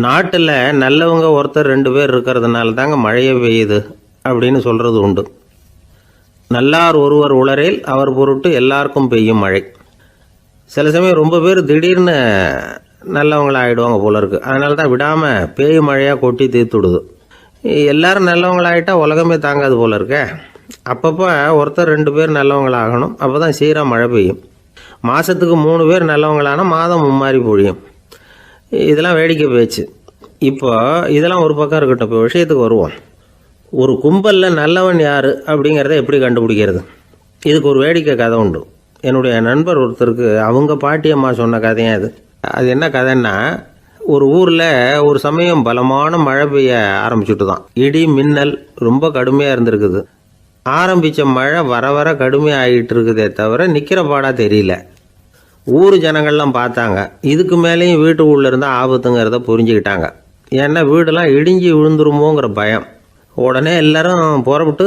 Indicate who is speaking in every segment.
Speaker 1: நாட்டில் நல்லவங்க ஒருத்தர் 2 பேர் இருக்கிறதுனால தாங்க மழையே பெய்யுது அப்படின்னு சொல்கிறது உண்டு. நல்லார் ஒருவர் உளரேல் அவர் பொருட்டு எல்லாருக்கும் பெய்யும் மழை. சில சமயம் ரொம்ப பேர் திடீர்னு நல்லவங்களாகிடுவாங்க போல இருக்குது. அதனால தான் விடாமல் பேய் மழையாக கொட்டி தீர்த்து விடுது. எல்லோரும் நல்லவங்களாகிட்டால் உலகமே தாங்காது போல இருக்க. அப்பப்போ ஒருத்தர் 2 பேர் நல்லவங்களாகணும். அப்போ தான் சீராக மழை பெய்யும். மாதத்துக்கு 3 பேர் நல்லவங்களானால் மாதம் மும்மாரி பொழியும். இதெல்லாம் வேடிக்கை பேச்சு. இப்போ இதெல்லாம் ஒரு பக்கம் இருக்கட்டும். இப்போ விஷயத்துக்கு வருவோம். ஒரு கும்பலில் நல்லவன் யார் அப்படிங்கிறத எப்படி கண்டுபிடிக்கிறது? இதுக்கு ஒரு வேடிக்கை கதை உண்டு. என்னுடைய நண்பர் ஒருத்தருக்கு அவங்க பாட்டியம்மா சொன்ன கதையாக அது. அது என்ன கதைன்னா, ஒரு ஊரில் ஒரு சமயம் பலமான மழை பெய்ய ஆரம்பிச்சுட்டு தான். இடி மின்னல் ரொம்ப கடுமையாக இருந்திருக்குது. ஆரம்பித்த மழை வர வர கடுமையாக ஆகிட்டு இருக்குதே தவிர நிற்கிற பாடாக தெரியல. ஊர் ஜனங்கள்லாம் பார்த்தாங்க. இதுக்கு மேலேயும் வீட்டுக்குள்ளே இருந்தால் ஆபத்துங்கிறத புரிஞ்சுக்கிட்டாங்க. ஏன்னா வீடெல்லாம் இடிஞ்சி விழுந்துருமோங்கிற பயம். உடனே எல்லாரும் புறப்பட்டு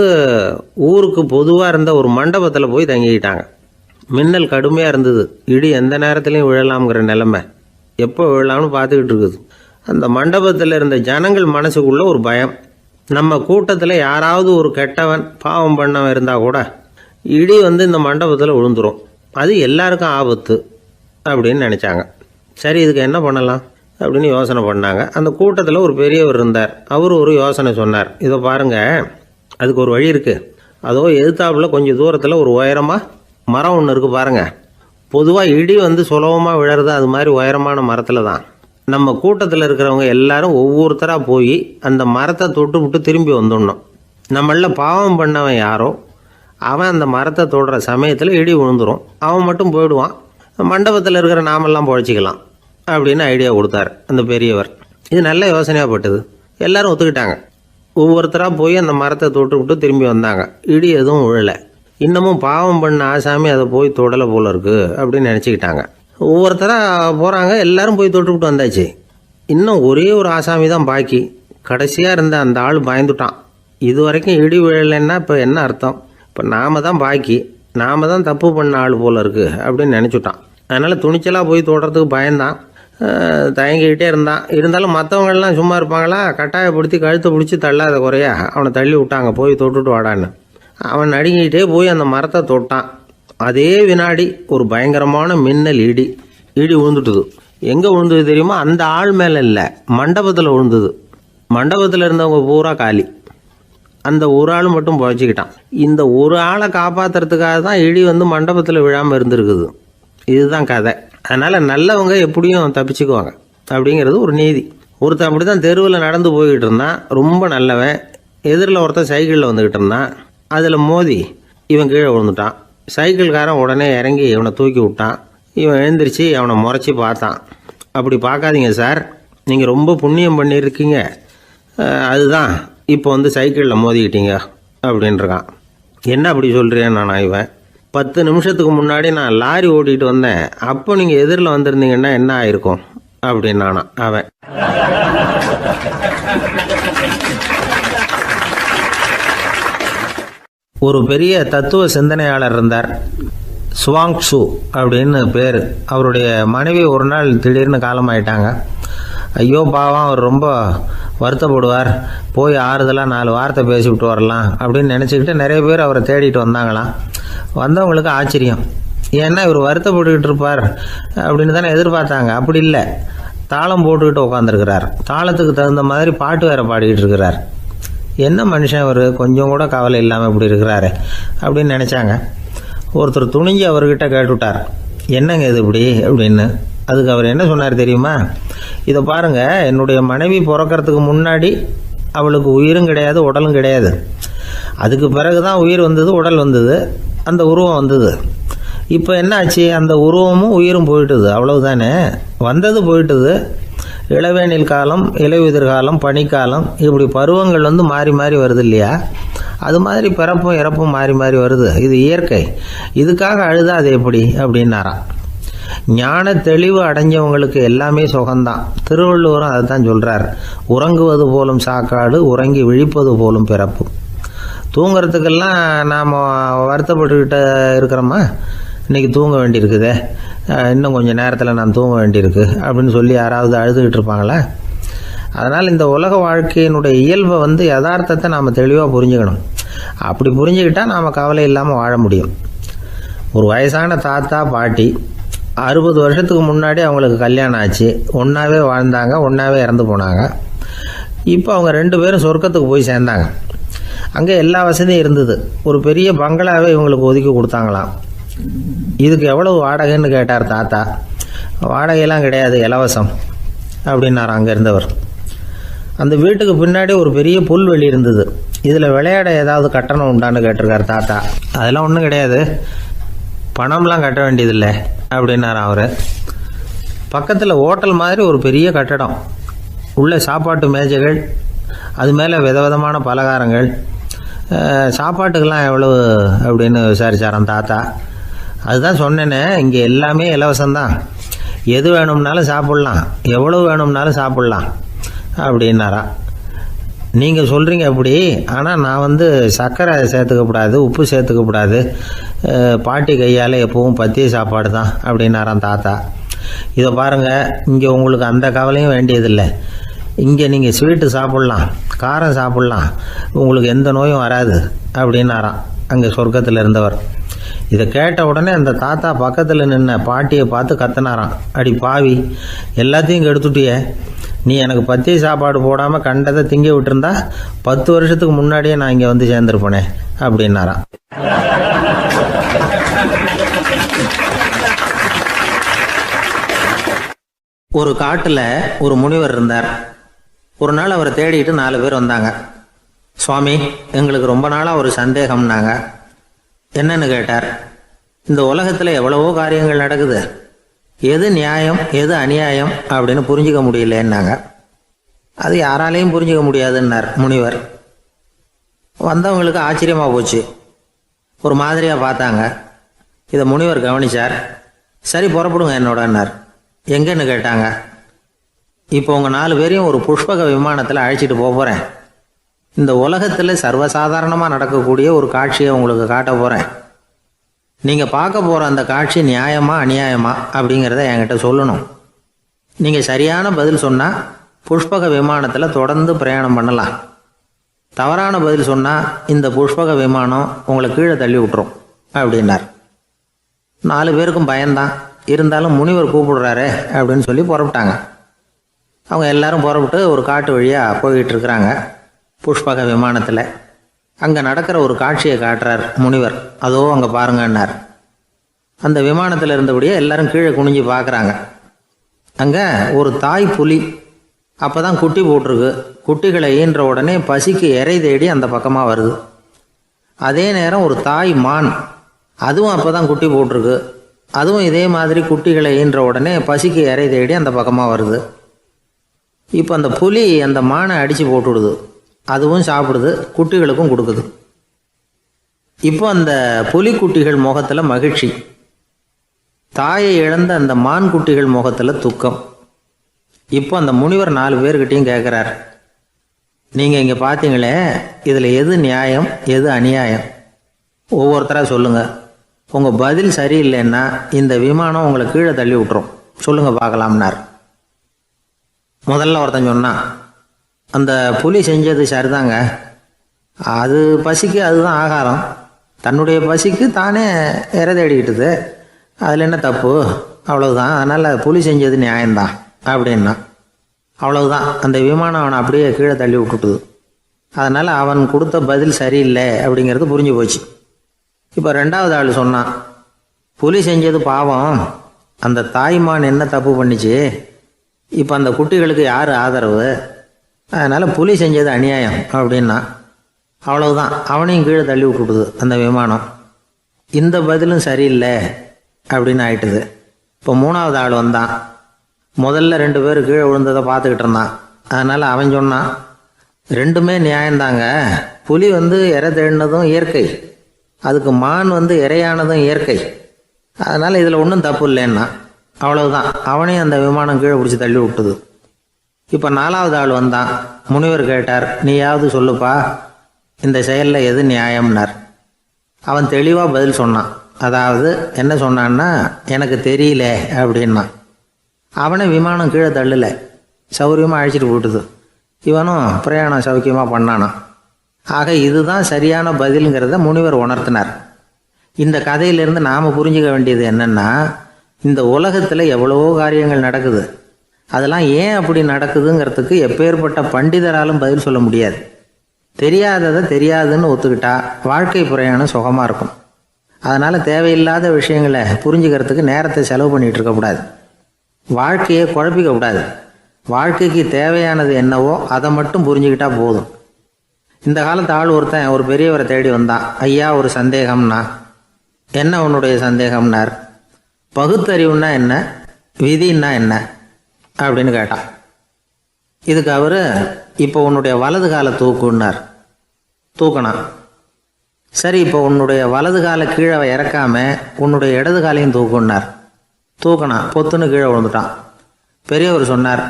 Speaker 1: ஊருக்கு பொதுவாக இருந்த ஒரு மண்டபத்தில் போய் தங்கிக்கிட்டாங்க. மின்னல் கடுமையாக இருந்தது. இடி எந்த நேரத்துலையும் விழலாம்ங்கிற நிலைமை. எப்போ விழலாம்னு பார்த்துக்கிட்டு இருக்குது. அந்த மண்டபத்தில் இருந்த ஜனங்கள் மனசுக்குள்ளே ஒரு பயம். நம்ம கூட்டத்தில் யாராவது ஒரு கெட்டவன் பாவம் பண்ணவன் இருந்தால் கூட இடி இந்த மண்டபத்தில் விழுந்துரும். அது எல்லாருக்கும் ஆபத்து அப்படின்னு நினச்சாங்க. சரி, இதுக்கு என்ன பண்ணலாம் அப்படின்னு யோசனை பண்ணாங்க. அந்த கூட்டத்தில் ஒரு பெரியவர் இருந்தார். அவர் ஒரு யோசனை சொன்னார். இதை பாருங்கள், அதுக்கு ஒரு வழி இருக்குது. அதோ எதிர்த்தாப்புல கொஞ்சம் தூரத்தில் ஒரு உயரமாக மரம் ஒன்று இருக்குது பாருங்கள். பொதுவாக இடி சுலபமாக விழறது அது மாதிரி உயரமான மரத்தில் தான். நம்ம கூட்டத்தில் இருக்கிறவங்க எல்லாரும் ஒவ்வொருத்தராக போய் அந்த மரத்தை தொட்டு விட்டு திரும்பி வந்துடணும். நம்மள பாவம் பண்ணவன் யாரோ அவன் அந்த மரத்தை தொடுற சமயத்தில் இடி விழுந்துடும். அவன் மட்டும் போயிடுவான். மண்டபத்தில் இருக்கிற நாமெல்லாம் பொழைச்சிக்கலாம் அப்படின்னு ஐடியா கொடுத்தார் அந்த பெரியவர். இது நல்ல யோசனையாக பட்டது. எல்லாரும் ஒத்துக்கிட்டாங்க. ஒவ்வொருத்தராக போய் அந்த மரத்தை தொட்டு விட்டு திரும்பி வந்தாங்க. இடி எதுவும் விழலை. இன்னமும் பாவம் பண்ண ஆசாமி அதை போய் தொடலை போல இருக்குது அப்படின்னு நினச்சிக்கிட்டாங்க. ஒவ்வொருத்தராக போகிறாங்க. எல்லாரும் போய் தொட்டு விட்டு வந்தாச்சு. இன்னும் ஒரே ஒரு ஆசாமி தான் பாக்கி. கடைசியாக இருந்த அந்த ஆள் பயந்துட்டான். இது வரைக்கும் இடி விழலைன்னா இப்போ என்ன அர்த்தம்? இப்போ நாம் தான் பாக்கி, நாம் தான் தப்பு பண்ண ஆள் போல் இருக்குது அப்படின்னு நினச்சிட்டான். அதனால் துணிச்சலாக போய் தொடுறதுக்கு பயந்தான். தயங்கிக்கிட்டே இருந்தான். இருந்தாலும் மற்றவங்கள்லாம் சும்மா இருப்பாங்களா? கட்டாயப்படுத்தி கழுத்தை பிடிச்சி தள்ளாத குறையா அவனை தள்ளி விட்டாங்க. போய் தொட்டுட்டு வாடான்னு. அவன் நடுங்கிக்கிட்டே போய் அந்த மரத்தை தொட்டான். அதே வினாடி ஒரு பயங்கரமான மின்னல் இடி விழுந்துட்டுது. எங்கே விழுந்தது தெரியுமா? அந்த ஆள் மேலே இல்லை, மண்டபத்தில் விழுந்தது. மண்டபத்தில் இருந்தவங்க பூரா காலி. அந்த ஒரு ஆள் மட்டும் புழைச்சிக்கிட்டான். இந்த ஒரு ஆளை காப்பாற்றுறதுக்காக தான் இடி மண்டபத்தில் விழாமல் இருந்திருக்குது. இதுதான் கதை. அதனால் நல்லவங்க எப்படியும் தப்பிச்சுக்குவாங்க அப்படிங்கிறது ஒரு நீதி. ஒருத்தன் அப்படி தான் தெருவில் நடந்து போய்கிட்டு இருந்தான். ரொம்ப நல்லவன். எதிரில் ஒருத்தன் சைக்கிளில் வந்துக்கிட்டு இருந்தான். அதில் மோதி இவன் கீழே விழுந்துட்டான். சைக்கிள்காரன் உடனே இறங்கி இவனை தூக்கி விட்டான். இவன் எழுந்திரிச்சு அவனை முறைச்சி பார்த்தான். அப்படி பார்க்காதீங்க சார், நீங்கள் ரொம்ப புண்ணியம் பண்ணியிருக்கீங்க. அதுதான் இப்போ சைக்கிளில் மோதிக்கிட்டீங்க அப்படின்றான். என்ன அப்படி சொல்கிறேன் நான்? இவன் 10 நிமிஷத்துக்கு முன்னாடி நான் லாரி ஓட்டிகிட்டு வந்தேன். அப்போ நீங்கள் எதிரில் வந்திருந்தீங்கன்னா என்ன ஆயிருக்கும் அப்படின்னானா அவன். ஒரு பெரிய தத்துவ சிந்தனையாளர் இருந்தார். சுவாங் சு அப்படின்னு பேர். அவருடைய மனைவி ஒரு நாள் திடீர்னு காலமாயிட்டாங்க. ஐயோ பாவம், அவர் ரொம்ப வருத்தப்படுவார். போய் ஆறுதலாக 4 வார்த்தை பேசிவிட்டு வரலாம் அப்படின்னு நினச்சிக்கிட்டு நிறைய பேர் அவரை தேடிட்டு வந்தாங்களாம். வந்தவங்களுக்கு ஆச்சரியம். ஏன்னா இவர் வருத்தப்பட்டுக்கிட்டு இருப்பார் அப்படின்னு தானே எதிர்பார்த்தாங்க. அப்படி இல்லை, தாளம் போட்டுக்கிட்டு உட்காந்துருக்கிறார். தாளத்துக்கு தகுந்த மாதிரி பாட்டு வேற பாடிக்கிட்டு இருக்கிறார். என்ன மனுஷன் அவர், கொஞ்சம் கூட கவலை இல்லாமல் இப்படி இருக்கிறாரு அப்படின்னு நினச்சாங்க. ஒருத்தர் துணிஞ்சு அவர்கிட்ட கேட்டுவிட்டார், என்னங்க இது இப்படி அப்படின்னு. அதுக்கு அவர் என்ன சொன்னார் தெரியுமா? இதை பாருங்கள், என்னுடைய மனைவி பிறக்கிறதுக்கு முன்னாடி அவளுக்கு உயிரும் கிடையாது, உடலும் கிடையாது. அதுக்கு பிறகு தான் உயிர் வந்தது, உடல் வந்தது, அந்த உருவம் வந்தது. இப்போ என்ன ஆச்சு? அந்த உருவமும் உயிரும் போயிட்டுது, அவ்வளவுதானே. வந்தது போயிட்டுது. இளவேனில் காலம், இலையுதிர் காலம், பனிக்காலம், இப்படி பருவங்கள் மாறி மாறி வருது இல்லையா? அது மாதிரி பிறப்பும் இறப்பும் மாறி மாறி வருது. இது இயற்கை. இதுக்காக அழுதா அது எப்படி அப்படின்னாராம். ஞான தெளிவு அடைஞ்சவங்களுக்கு எல்லாமே சுகம்தான். திருவள்ளுவரும் அதை தான் சொல்கிறார். உறங்குவது போலும் சாக்காடு, உறங்கி விழிப்பது போலும் பிறப்பு. தூங்கிறதுக்கெல்லாம் நாம் வருத்தப்பட்டுக்கிட்ட இருக்கிறோமா? இன்றைக்கி தூங்க வேண்டியிருக்குதே, இன்னும் கொஞ்சம் நேரத்தில் நான் தூங்க வேண்டியிருக்கு அப்படின்னு சொல்லி யாராவது அழுதுகிட்டு இருப்பாங்களா? அதனால் இந்த உலக வாழ்க்கையினுடைய இயல்பை யதார்த்தத்தை நாம் தெளிவாக புரிஞ்சுக்கணும். அப்படி புரிஞ்சுக்கிட்டால் நாம் கவலை இல்லாமல் வாழ முடியும். ஒரு வயசான தாத்தா பாட்டி 60 வருஷத்துக்கு முன்னாடி அவங்களுக்கு கல்யாணம் ஆச்சு, ஒன்றாவே வாழ்ந்தாங்க, ஒன்றாவே இறந்து போனாங்க. இப்போ அவங்க 2 பேரும் சொர்க்கத்துக்கு போய் சேர்ந்தாங்க. அங்கே எல்லா வசதியும் இருந்தது. ஒரு பெரிய பங்களாவே இவங்களுக்கு ஒதுக்கி கொடுத்தாங்களாம். இதுக்கு எவ்வளவு வாடகைன்னு கேட்டார் தாத்தா. வாடகையெல்லாம் கிடையாது, இலவசம் அப்படின்னார் அங்கே இருந்தவர். அந்த வீட்டுக்கு பின்னாடி ஒரு பெரிய புல்வெளி இருந்தது. இதில் விளையாட ஏதாவது கட்டணம் உண்டான்னு கேட்டிருக்கார் தாத்தா. அதெல்லாம் ஒன்றும் கிடையாது, பணம்லாம் கட்ட வேண்டியதில்லை அப்படின்னார் அவர். பக்கத்தில் ஹோட்டல் மாதிரி ஒரு பெரிய கட்டடம், உள்ள சாப்பாட்டு மேஜைகள், அது மேலே விதவிதமான பலகாரங்கள். சாப்பாட்டுக்கெல்லாம் எவ்வளவு அப்படின்னு விசாரிச்சாராம் தாத்தா. அதுதான் சொன்னேனே, இங்கே எல்லாமே இலவசம்தான், எது வேணும்னாலும் சாப்பிட்லாம், எவ்வளவு வேணும்னாலும் சாப்பிட்லாம் அப்படின்னாரா. நீங்கள் சொல்கிறீங்க அப்படி, ஆனால் நான் சர்க்கரை சேர்த்துக்கக்கூடாது, உப்பு சேர்த்துக்கக்கூடாது, பாட்டி கையால் எப்பவும் பத்திய சாப்பாடு தான் அப்படின்னாராம் தாத்தா. இதை பாருங்கள், இங்கே உங்களுக்கு அந்த கவலையும் வேண்டியதில்லை. இங்கே நீங்கள் ஸ்வீட்டு சாப்பிட்லாம், காரம் சாப்பிட்லாம், உங்களுக்கு எந்த நோயும் வராது அப்படின்னாராம் அங்கே சொர்க்கத்தில் இருந்தவர். இதை கேட்ட உடனே அந்த தாத்தா பக்கத்தில் நின்ன பாட்டியை பார்த்து கத்தினாராம். அடி பாவி, எல்லாத்தையும் கெடுத்துட்டியே, நீ எனக்கு பத்திய சாப்பாடு போடாமல் கண்டதை திங்க விட்டுருந்தா 10 வருஷத்துக்கு முன்னாடியே நான் இங்கே சேர்ந்துருப்பேனே அப்படின்னாராம். ஒரு காட்டில் ஒரு முனிவர் இருந்தார். ஒரு நாள் அவரை தேடிட்டு 4 பேர் வந்தாங்க. சுவாமி, எங்களுக்கு ரொம்ப நாளாக ஒரு சந்தேகம்னாங்க. என்னன்னு கேட்டார். இந்த உலகத்தில் எவ்வளவோ காரியங்கள் நடக்குது, எது நியாயம் எது அநியாயம் அப்படின்னு புரிஞ்சிக்க முடியலன்னாங்க. அது யாராலையும் புரிஞ்சிக்க முடியாதுன்னார் முனிவர். வந்தவங்களுக்கு ஆச்சரியமாக போச்சு, ஒரு மாதிரியாக பார்த்தாங்க. இதை முனிவர் கவனிச்சார். சரி புறப்படுங்க என்னோடன்னார். எங்கன்னு கேட்டாங்க. இப்போ உங்கள் 4 பேரையும் ஒரு புஷ்பக விமானத்தில் அழைச்சிட்டு போகிறேன். இந்த உலகத்தில் சர்வசாதாரணமாக நடக்கக்கூடிய ஒரு காட்சியை உங்களுக்கு காட்ட போகிறேன். நீங்கள் பார்க்க போகிற அந்த காட்சி நியாயமா அநியாயமா அப்படிங்கிறத என்கிட்ட சொல்லணும். நீங்கள் சரியான பதில் சொன்னால் புஷ்பக விமானத்தில் தொடர்ந்து பிரயாணம் பண்ணலாம். தவறான பதில் சொன்னால் இந்த புஷ்பக விமானம் உங்களை கீழே தள்ளி விட்டுரும் அப்படின்னார். 4 பேருக்கும் பயம்தான், இருந்தாலும் முனிவர் கூப்பிடுறாரு அப்படின்னு சொல்லி புறப்பட்டாங்க. அவங்க எல்லாரும் புறப்பட்டு ஒரு காட்டு வழியாக போய்கிட்டு இருக்கிறாங்க புஷ்பக விமானத்தில். அங்கே நடக்கிற ஒரு காட்சியை காட்டுறார் முனிவர். அதோ அங்கே பாருங்கன்னார். அந்த விமானத்தில் இருந்தபடியே எல்லாரும் கீழே குனிஞ்சு பார்க்குறாங்க. அங்கே ஒரு தாய் புலி அப்போ தான் குட்டி போட்டிருக்கு. குட்டிகளை ஈன்ற உடனே பசிக்கு இறை தேடி அந்த பக்கமாக வருது. அதே நேரம் ஒரு தாய் மான், அதுவும் அப்போ தான் குட்டி போட்டிருக்கு. அதுவும் இதே மாதிரி குட்டிகளை ஈன்ற உடனே பசிக்கு இறை தேடி அந்த பக்கமாக வருது. இப்போ அந்த புலி அந்த மானை அடித்து போட்டுவிடுது, அதுவும் சாப்பிடுது, குட்டிகளுக்கும் கொடுக்குது. இப்போ அந்த புலிக்குட்டிகள் முகத்தில் மகிழ்ச்சி, தாயை இழந்த அந்த மான் குட்டிகள் முகத்தில் துக்கம். இப்போ அந்த முனிவர் 4 பேர்கிட்டையும் கேட்குறார், நீங்கள் இங்கே பார்த்தீங்களே, இதில் எது நியாயம் எது அநியாயம் ஒவ்வொருத்தராக சொல்லுங்கள். உங்கள் பதில் சரியில்லைன்னா இந்த விமானம் உங்களை கீழே தள்ளி விட்டுரும், சொல்லுங்கள் பார்க்கலாம்னார். முதல்ல ஒருத்தன் சொன்னான், அந்த புலி செஞ்சது சரிதாங்க, அது பசிக்கு அதுதான் ஆகாரம், தன்னுடைய பசிக்கு தானே இறை தேடிக்கிட்டுது, அதில் என்ன தப்பு, அவ்வளவுதான், அதனால் புலி செஞ்சது நியாயம்தான் அப்படின்னா. அவ்வளவுதான், அந்த விமானம் அவனை அப்படியே கீழே தள்ளி விட்டுட்டுது. அதனால் அவன் கொடுத்த பதில் சரியில்லை அப்படிங்கிறது புரிஞ்சு போச்சு. இப்போ 2வது ஆள் சொன்னான், புலி செஞ்சது பாவம், அந்த தாய்மான் என்ன தப்பு பண்ணிச்சு, இப்போ அந்த குட்டிகளுக்கு யார் ஆதரவு, அதனால் புலி செஞ்சது அநியாயம் அப்படின்னா. அவ்வளவுதான், அவனையும் கீழே தள்ளி விட்டுடுது அந்த விமானம். இந்த பதிலும் சரியில்லை அப்படின்னு ஆயிட்டுது. இப்போ 3வது ஆள் வந்தான். முதல்ல 2 பேர் கீழே விழுந்ததை பார்த்துக்கிட்டு இருந்தான். அதனால் அவன் சொன்னான், ரெண்டுமே நியாயந்தாங்க, புலி இறை தேடினதும் இயற்கை, அதுக்கு மான் இறையானதும் இயற்கை, அதனால் இதில் ஒன்றும் தப்பு இல்லைன்னா. அவ்வளவுதான், அவனையும் அந்த விமானம் கீழே பிடிச்சி தள்ளி விட்டுது. இப்போ 4வது ஆள் வந்தான். முனிவர் கேட்டார், நீயாவது சொல்லுப்பா, இந்த செயலில் எது நியாயம்னார். அவன் தெளிவாக பதில் சொன்னான். அதாவது என்ன சொன்னான்னா, எனக்கு தெரியல அப்படின்னா. அவனை விமானம் கீழே தள்ளலை, சௌரியமாக அழைச்சிட்டு போட்டுது. இவனும் பிரயாணம் சௌக்கியமாக பண்ணானான். ஆக இதுதான் சரியான பதிலுங்கிறத முனிவர் உணர்த்தினார். இந்த கதையிலிருந்து நாம் புரிஞ்சுக்க வேண்டியது என்னென்னா, இந்த உலகத்தில் எவ்வளவோ காரியங்கள் நடக்குது. அதெல்லாம் ஏன் அப்படி நடக்குதுங்கிறதுக்கு எப்பேற்பட்ட பண்டிதராலும் பதில் சொல்ல முடியாது. தெரியாததை தெரியாதுன்னு ஒத்துக்கிட்டா வாழ்க்கை பிரயாணம் சுகமாக இருக்கும். அதனால் தேவையில்லாத விஷயங்களை புரிஞ்சுக்கிறதுக்கு நேரத்தை செலவு பண்ணிகிட்டு இருக்கக்கூடாது. வாழ்க்கையை குழப்பிக்கக்கூடாது. வாழ்க்கைக்கு தேவையானது என்னவோ அதை மட்டும் புரிஞ்சுக்கிட்டா போதும். இந்த காலத்து ஆள் ஒருத்தன் ஒரு பெரியவரை தேடி வந்தான். ஐயா, ஒரு சந்தேகம்னா. என்ன உன்னுடைய சந்தேகம்னார். பகுத்தறிவுன்னா என்ன, விதின்னா என்ன அப்படின்னு கேட்டான். இதுக்கு அவர், இப்போ உன்னுடைய வலது காலை தூக்குன்னார். தூக்கினான். சரி, இப்போ உன்னுடைய வலது காலை கீழே இறக்காம உன்னுடைய இடது காலையும் தூக்குன்னார். தூக்கினான். பொத்துன்னு கீழே விழுந்துட்டான். பெரியவர் சொன்னார்,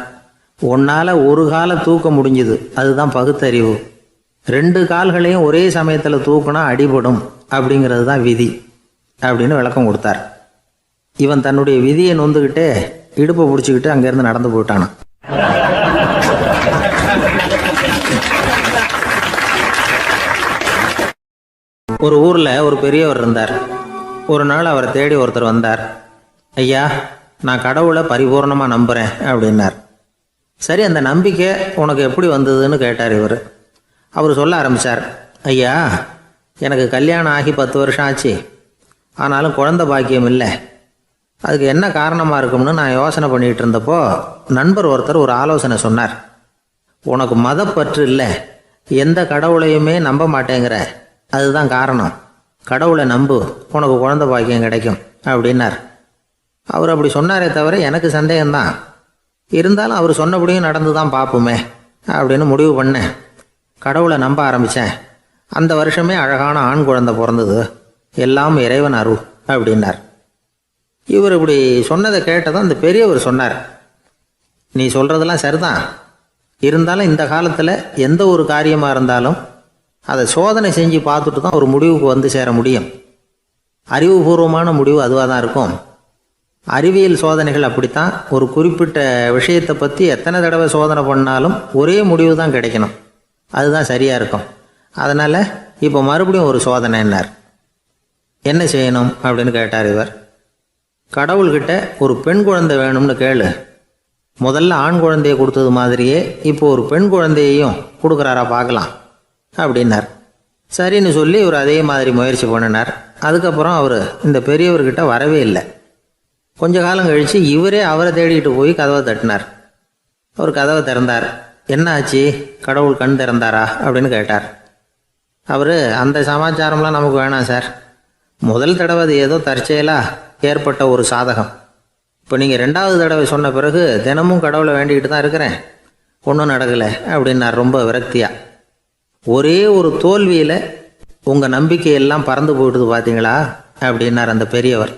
Speaker 1: உன்னால் ஒரு காலை தூக்க முடிஞ்சுது, அதுதான் பகுத்தறிவு. 2 கால்களையும் ஒரே சமயத்தில் தூக்குனா அடிபடும், அப்படிங்கிறது தான் விதி அப்படின்னு விளக்கம் கொடுத்தார். இவன் தன்னுடைய விதியை நொந்துக்கிட்டே இடுப்பை பிடிச்சிக்கிட்டு அங்கேருந்து நடந்து போயிட்டானான். ஒரு ஊரில் ஒரு பெரியவர் இருந்தார். ஒரு நாள் அவரை தேடி ஒருத்தர் வந்தார். ஐயா, நான் கடவுளை பரிபூர்ணமாக நம்புகிறேன் அப்படின்னார். சரி, அந்த நம்பிக்கை உனக்கு எப்படி வந்ததுன்னு கேட்டார் இவர். அவர் சொல்ல ஆரம்பித்தார். ஐயா, எனக்கு கல்யாணம் ஆகி 10 வருஷம் ஆச்சு. ஆனாலும் குழந்தை பாக்கியம் இல்லை. அதுக்கு என்ன காரணமாக இருக்கும்னு நான் யோசனை பண்ணிகிட்டு இருந்தப்போ நண்பர் ஒருத்தர் ஒரு ஆலோசனை சொன்னார். உனக்கு மதப்பற்று இல்லை, எந்த கடவுளையுமே நம்ப மாட்டேங்கிற, அதுதான் காரணம். கடவுளை நம்பு, உனக்கு குழந்தை பாக்கியம் கிடைக்கும் அப்படின்னார். அவர் அப்படி சொன்னாரே தவிர எனக்கு சந்தேகம்தான். இருந்தாலும் அவர் சொன்னபடியும் நடந்து தான் பார்ப்போமே அப்படின்னு முடிவு பண்ணேன். கடவுளை நம்ப ஆரம்பித்தேன். அந்த வருஷமே அழகான ஆண் குழந்தை பிறந்தது. எல்லாம் இறைவன் அருள் அப்படின்னார். இவர் இப்படி சொன்னதை கேட்டதும் அந்த பெரியவர் சொன்னார், நீ சொல்கிறதெல்லாம் சரிதான். இருந்தாலும் இந்த காலத்தில் எந்த ஒரு காரியமாக இருந்தாலும் அதை சோதனை செஞ்சு பார்த்துட்டு தான் ஒரு முடிவுக்கு வந்து சேர முடியும். அறிவுபூர்வமான முடிவு அதுவாக தான் இருக்கும். அறிவியல் சோதனைகள் அப்படித்தான். ஒரு குறிப்பிட்ட விஷயத்தை பற்றி எத்தனை தடவை சோதனை பண்ணாலும் ஒரே முடிவு தான் கிடைக்கணும். அதுதான் சரியாக இருக்கும். அதனால் இப்போ மறுபடியும் ஒரு சோதனைன்னார். என்ன செய்யணும் அப்படின்னு கேட்டார் இவர். கடவுள்கிட்ட ஒரு பெண் குழந்தை வேணும்னு கேளு. முதல்ல ஆண் குழந்தையை கொடுத்தது மாதிரியே இப்போ ஒரு பெண் குழந்தையையும் கொடுக்குறாரா பார்க்கலாம் அப்படின்னார். சரின்னு சொல்லி இவர் அதே மாதிரி முயற்சி பண்ணினார். அதுக்கப்புறம் அவர் இந்த பெரியவர்கிட்ட வரவே இல்லை. கொஞ்ச காலம் கழித்து இவரே அவரை தேடிட்டு போய் கதவை தட்டினார். அவர் கதவை திறந்தார். என்ன ஆச்சு, கடவுள் கண் திறந்தாரா அப்படின்னு கேட்டார். அவர், அந்த சமாச்சாரம்லாம் நமக்கு வேணாம் சார். முதல் தடவை அது ஏதோ தற்செயலாக ஏற்பட்ட ஒரு சாதகம். இப்போ நீங்கள் 2வது தடவை சொன்ன பிறகு தினமும் கடவுளை வேண்டிக்கிட்டு தான் இருக்கிறேன், ஒன்றும் நடக்கலை அப்படின்னார் ரொம்ப விரக்தியாக. ஒரே ஒரு தோல்வியில் உங்கள் நம்பிக்கையெல்லாம் பறந்து போயிடுது பார்த்தீங்களா அப்படின்னார் அந்த பெரியவர்.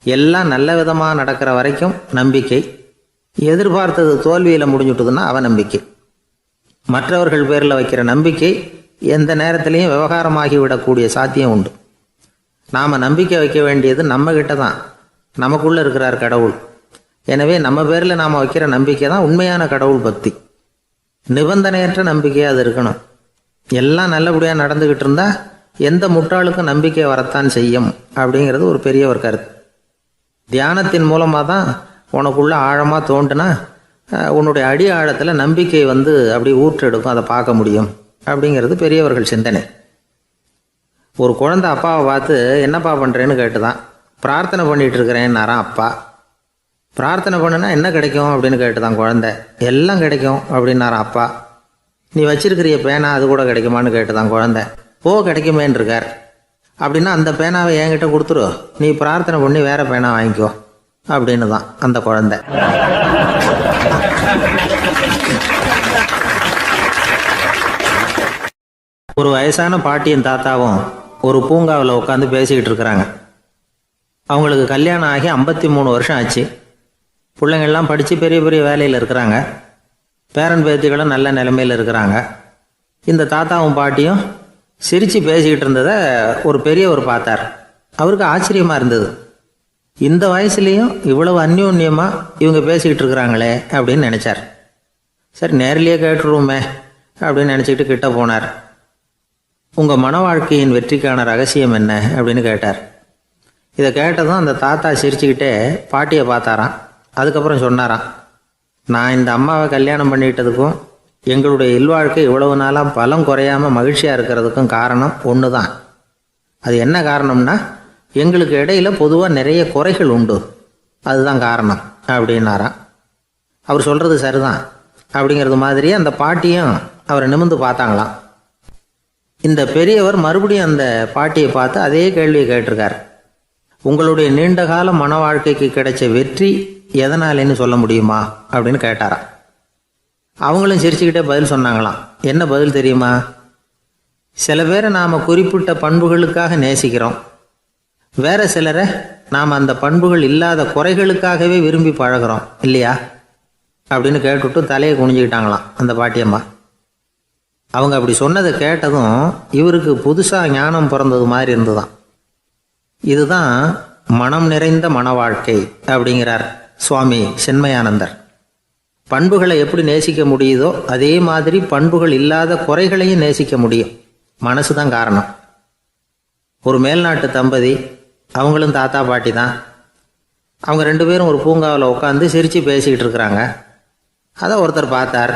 Speaker 1: எல்லாம் நல்ல விதமாக நடக்கிற வரைக்கும் நம்பிக்கை, எதிர்பார்த்தது தோல்வியில் முடிஞ்சுட்டுதுன்னா அவநம்பிக்கை. மற்றவர்கள் பேரில் வைக்கிற நம்பிக்கை எந்த நேரத்திலையும் விவகாரமாகி விடக்கூடிய சாத்தியம் உண்டு. நாம் நம்பிக்கை வைக்க வேண்டியது நம்மக்கிட்ட தான். நமக்குள்ளே இருக்கிறார் கடவுள். எனவே நம்ம பேரில் நாம் வைக்கிற நம்பிக்கை தான் உண்மையான கடவுள் பக்தி. நிபந்தனையற்ற நம்பிக்கையாக அது இருக்கணும். எல்லாம் நல்லபடியாக நடந்துக்கிட்டு இருந்தால் எந்த முட்டாளுக்கும் நம்பிக்கை வரத்தான் செய்யும் அப்படிங்கிறது ஒரு பெரிய ஒரு கருத்து. தியானத்தின் மூலமாக தான் உனக்குள்ள ஆழமாக தோண்டுனா உன்னுடைய அடி ஆழத்தில் நம்பிக்கை வந்து அப்படி ஊற்றெடுக்கும், அதை பார்க்க முடியும் அப்படிங்கிறது பெரியவர்கள் சிந்தனை. ஒரு குழந்தை அப்பாவை பார்த்து என்னப்பா பண்ணுறேன்னு கேட்டுதான். பிரார்த்தனை பண்ணிகிட்டு இருக்கிறேன்னாரான் அப்பா. பிரார்த்தனை பண்ணுனா என்ன கிடைக்கும் அப்படின்னு கேட்டுதான் குழந்தை. எல்லாம் கிடைக்கும் அப்படின்னாரான் அப்பா. நீ வச்சிருக்கிறிய பேனா அது கூட கிடைக்குமான்னு கேட்டுதான் குழந்தை. கிடைக்குமேன்னு இருக்கார். அப்படின்னா அந்த பேனாவை என்கிட்ட கொடுத்துரு, நீ பிரார்த்தனை பண்ணி வேற பேனா வாங்கிக்கோ அப்படின்னு தான் அந்த குழந்தை. ஒரு வயசான பாட்டியும் தாத்தாவும் ஒரு பூங்காவில் உட்காந்து பேசிக்கிட்டு இருக்கிறாங்க. அவங்களுக்கு கல்யாணம் ஆகி 53 வருஷம் ஆச்சு. பிள்ளைங்கள்லாம் படித்து பெரிய பெரிய வேலையில் இருக்கிறாங்க. பேரன் பேத்திகளும் நல்ல நிலைமையில் இருக்கிறாங்க. இந்த தாத்தாவும் பாட்டியும் சிரித்து பேசிக்கிட்டு இருந்ததை ஒரு பெரியவர் பார்த்தார். அவருக்கு ஆச்சரியமாக இருந்தது. இந்த வயசுலேயும் இவ்வளவு அந்யோன்யமாக இவங்க பேசிக்கிட்டு இருக்கிறாங்களே அப்படின்னு நினச்சார். சரி நேரிலேயே கேட்டுருவோமே அப்படின்னு நினச்சிக்கிட்டு கிட்ட போனார். உங்கள் மன வாழ்க்கையின் வெற்றிக்கான ரகசியம் என்ன அப்படின்னு கேட்டார். இதை கேட்டதும் அந்த தாத்தா சிரிச்சுக்கிட்டே பாட்டியை பார்த்தாராம். அதுக்கப்புறம் சொன்னாராம், நான் இந்த அம்மாவை கல்யாணம் பண்ணிக்கிட்டதுக்கும் எங்களுடைய இல்வாழ்க்கை இவ்வளவு நாளாக பலம் குறையாமல் மகிழ்ச்சியாக இருக்கிறதுக்கும் காரணம் ஒன்று தான். அது என்ன காரணம்னா, எங்களுக்கு இடையில பொதுவாக நிறைய குறைகள் உண்டு, அதுதான் காரணம் அப்படின்னாராம். அவர் சொல்கிறது சரிதான் அப்படிங்கிறது மாதிரியே அந்த பாட்டியும் அவரை நிமிர்ந்து பார்த்தாங்களாம். இந்த பெரியவர் மறுபடியும் அந்த பாட்டியை பார்த்து அதே கேள்வியை கேட்டிருக்கார். உங்களுடைய நீண்டகால மன வாழ்க்கைக்கு கிடைச்ச வெற்றி எதனாலேன்னு சொல்ல முடியுமா அப்படின்னு கேட்டாராம். அவங்களும் சிரிச்சுக்கிட்டே பதில் சொன்னாங்களாம். என்ன பதில் தெரியுமா? சில பேரை நாம் குறிப்பிட்ட பண்புகளுக்காக நேசிக்கிறோம், வேற சிலரை நாம் அந்த பண்புகள் இல்லாத குறைகளுக்காகவே விரும்பி பழகிறோம் இல்லையா அப்படின்னு கேட்டுவிட்டு தலையை குனிஞ்சுக்கிட்டாங்களாம் அந்த பாட்டியம்மா. அவங்க அப்படி சொன்னதை கேட்டதும் இவருக்கு புதுசாக ஞானம் பிறந்தது மாதிரி இருந்துதான். இதுதான் மனம் நிறைந்த மன வாழ்க்கை அப்படிங்கிறார் சுவாமி சின்மயானந்தர். பண்புகளை எப்படி நேசிக்க முடியுதோ அதே மாதிரி பண்புகள் இல்லாத குறைகளையும் நேசிக்க முடியும். மனசு தான் காரணம். ஒரு மேல்நாட்டு தம்பதி, அவங்களும் தாத்தா பாட்டி தான். அவங்க ரெண்டு பேரும் ஒரு பூங்காவில் உட்காந்து சிரித்து பேசிக்கிட்டு இருக்கிறாங்க. அதை ஒருத்தர் பார்த்தார்.